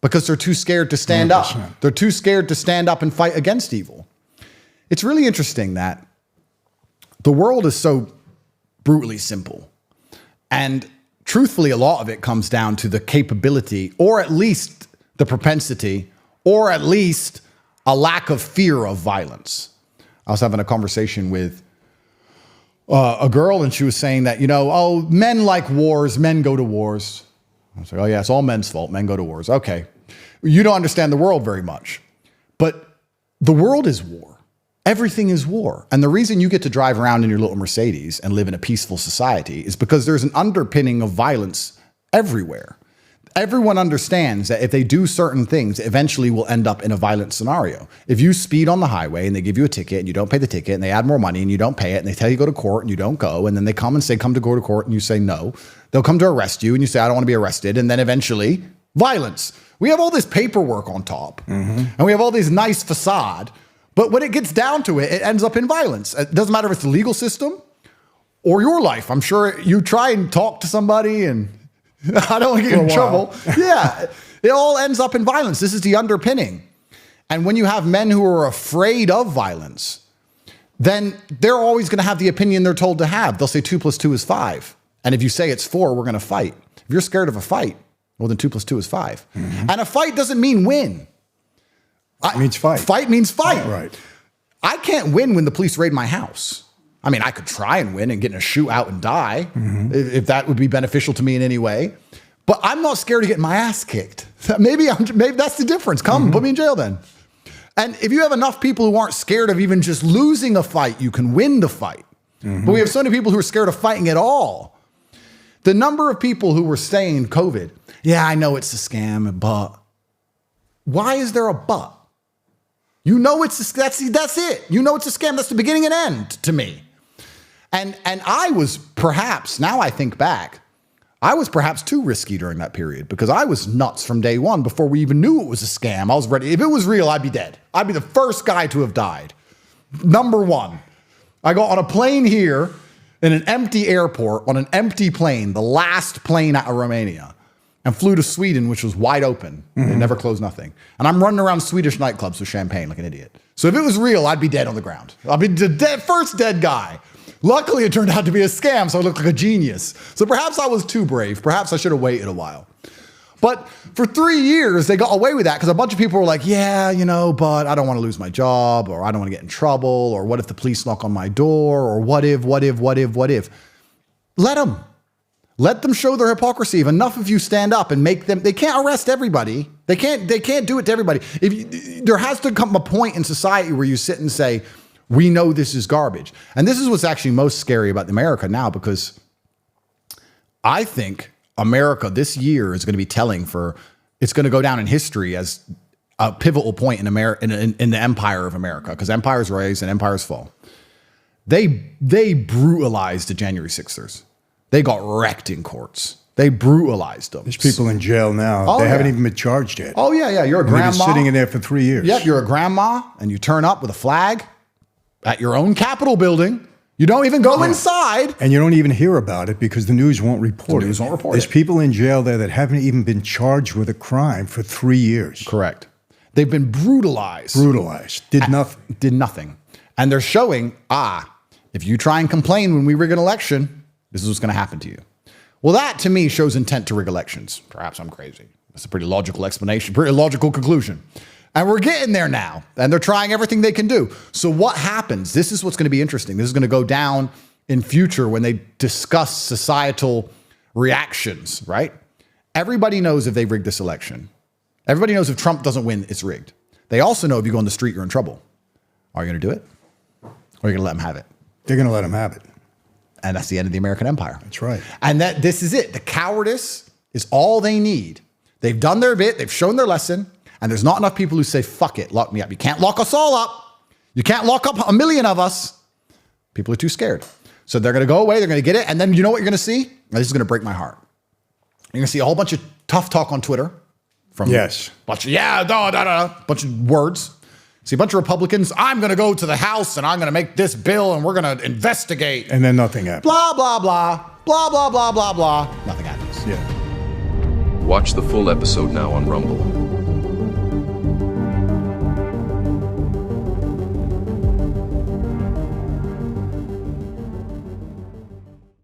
Speaker 2: because they're too scared to stand 100%. Up. They're too scared to stand up and fight against evil. It's really interesting that the world is so brutally simple. And truthfully, a lot of it comes down to the capability, or at least the propensity, or at least a lack of fear of violence. I was having a conversation with a girl, and she was saying that, oh, men like wars, men go to wars. I was like, oh yeah, it's all men's fault. Men go to wars. Okay. You don't understand the world very much, but the world is war. Everything is war. And the reason you get to drive around in your little Mercedes and live in a peaceful society is because there's an underpinning of violence everywhere. Everyone understands that if they do certain things, eventually will end up in a violent scenario. If you speed on the highway and they give you a ticket and you don't pay the ticket and they add more money and you don't pay it and they tell you to go to court and you don't go, and then they come and say, come to go to court, and you say no, they'll come to arrest you and you say, I don't want to be arrested. And then eventually violence. We have all this paperwork on top and we have all this nice facade, but when it gets down to it, it ends up in violence. It doesn't matter if it's the legal system or your life. I'm sure you try and talk to somebody and I don't want to get in trouble. Yeah, it all ends up in violence. This is the underpinning. And when you have men who are afraid of violence, then they're always going to have the opinion they're told to have. They'll say 2 + 2 is 5. And if you say it's 4, we're going to fight. If you're scared of a fight, well, then 2 + 2 is 5. And a fight doesn't mean win.
Speaker 1: It means fight.
Speaker 2: Fight means fight.
Speaker 1: Right.
Speaker 2: I can't win when the police raid my house. I mean, I could try and win and get in a shootout and die if that would be beneficial to me in any way. But I'm not scared of getting my ass kicked. Maybe that's the difference. Come, put me in jail then. And if you have enough people who aren't scared of even just losing a fight, you can win the fight. But we have so many people who are scared of fighting at all. The number of people who were saying COVID, yeah, I know it's a scam, but why is there a but? You know that's it. You know it's a scam. That's the beginning and end to me. And I was perhaps, now I think back, I was perhaps too risky during that period because I was nuts from day one before we even knew it was a scam. I was ready. If it was real, I'd be dead. I'd be the first guy to have died. Number one, I got on a plane here in an empty airport on an empty plane, the last plane out of Romania, and flew to Sweden, which was wide open. They never closed nothing. And I'm running around Swedish nightclubs with champagne like an idiot. So if it was real, I'd be dead on the ground. I'd be the first dead guy. Luckily, it turned out to be a scam, so I looked like a genius. So perhaps I was too brave. Perhaps I should have waited a while. But for 3 years, they got away with that because a bunch of people were like, yeah, but I don't want to lose my job, or I don't want to get in trouble, or what if the police knock on my door, or what if? Let them show their hypocrisy. If enough of you stand up and make them, they can't arrest everybody. They can't do it to everybody. There has to come a point in society where you sit and say, we know this is garbage. And this is what's actually most scary about America now, because I think America this year is going to be it's going to go down in history as a pivotal point in the empire of America, because empires rise and empires fall. They brutalized the January 6ers. They got wrecked in courts. They brutalized them.
Speaker 1: There's people in jail now. They haven't even been charged yet.
Speaker 2: Oh, yeah. You're a grandma.
Speaker 1: They've been sitting in there for 3 years.
Speaker 2: Yep, you're a grandma, and you turn up with a flag at your own Capitol building. You don't even go inside.
Speaker 1: And you don't even hear about it because the news won't report it.
Speaker 2: The news won't report it.
Speaker 1: There's people in jail there that haven't even been charged with a crime for 3 years.
Speaker 2: Correct. They've been brutalized.
Speaker 1: Did nothing.
Speaker 2: And they're showing, if you try and complain when we rig an election, this is what's going to happen to you. Well, that to me shows intent to rig elections. Perhaps I'm crazy. That's a pretty logical explanation, pretty logical conclusion. And we're getting there now. And they're trying everything they can do. So what happens? This is what's going to be interesting. This is going to go down in future when they discuss societal reactions, right? Everybody knows if they rigged this election. Everybody knows if Trump doesn't win, it's rigged. They also know if you go on the street, you're in trouble. Are you going to do it? Or are you going to let them have it?
Speaker 1: They're going to let him have it.
Speaker 2: And that's the end of the American empire.
Speaker 1: That's right.
Speaker 2: And this is it. The cowardice is all they need. They've done their bit. They've shown their lesson. And there's not enough people who say, fuck it, lock me up. You can't lock us all up. You can't lock up 1 million of us. People are too scared. So they're going to go away. They're going to get it. And then you know what you're going to see? Now, this is going to break my heart. You're going to see a whole bunch of tough talk on Twitter. From bunch of words. See a bunch of Republicans. I'm going to go to the House and I'm going to make this bill and we're going to investigate.
Speaker 1: And then nothing happens.
Speaker 2: Blah, blah, blah. Blah, blah, blah, blah, blah. Nothing happens.
Speaker 1: Yeah.
Speaker 3: Watch the full episode now on Rumble.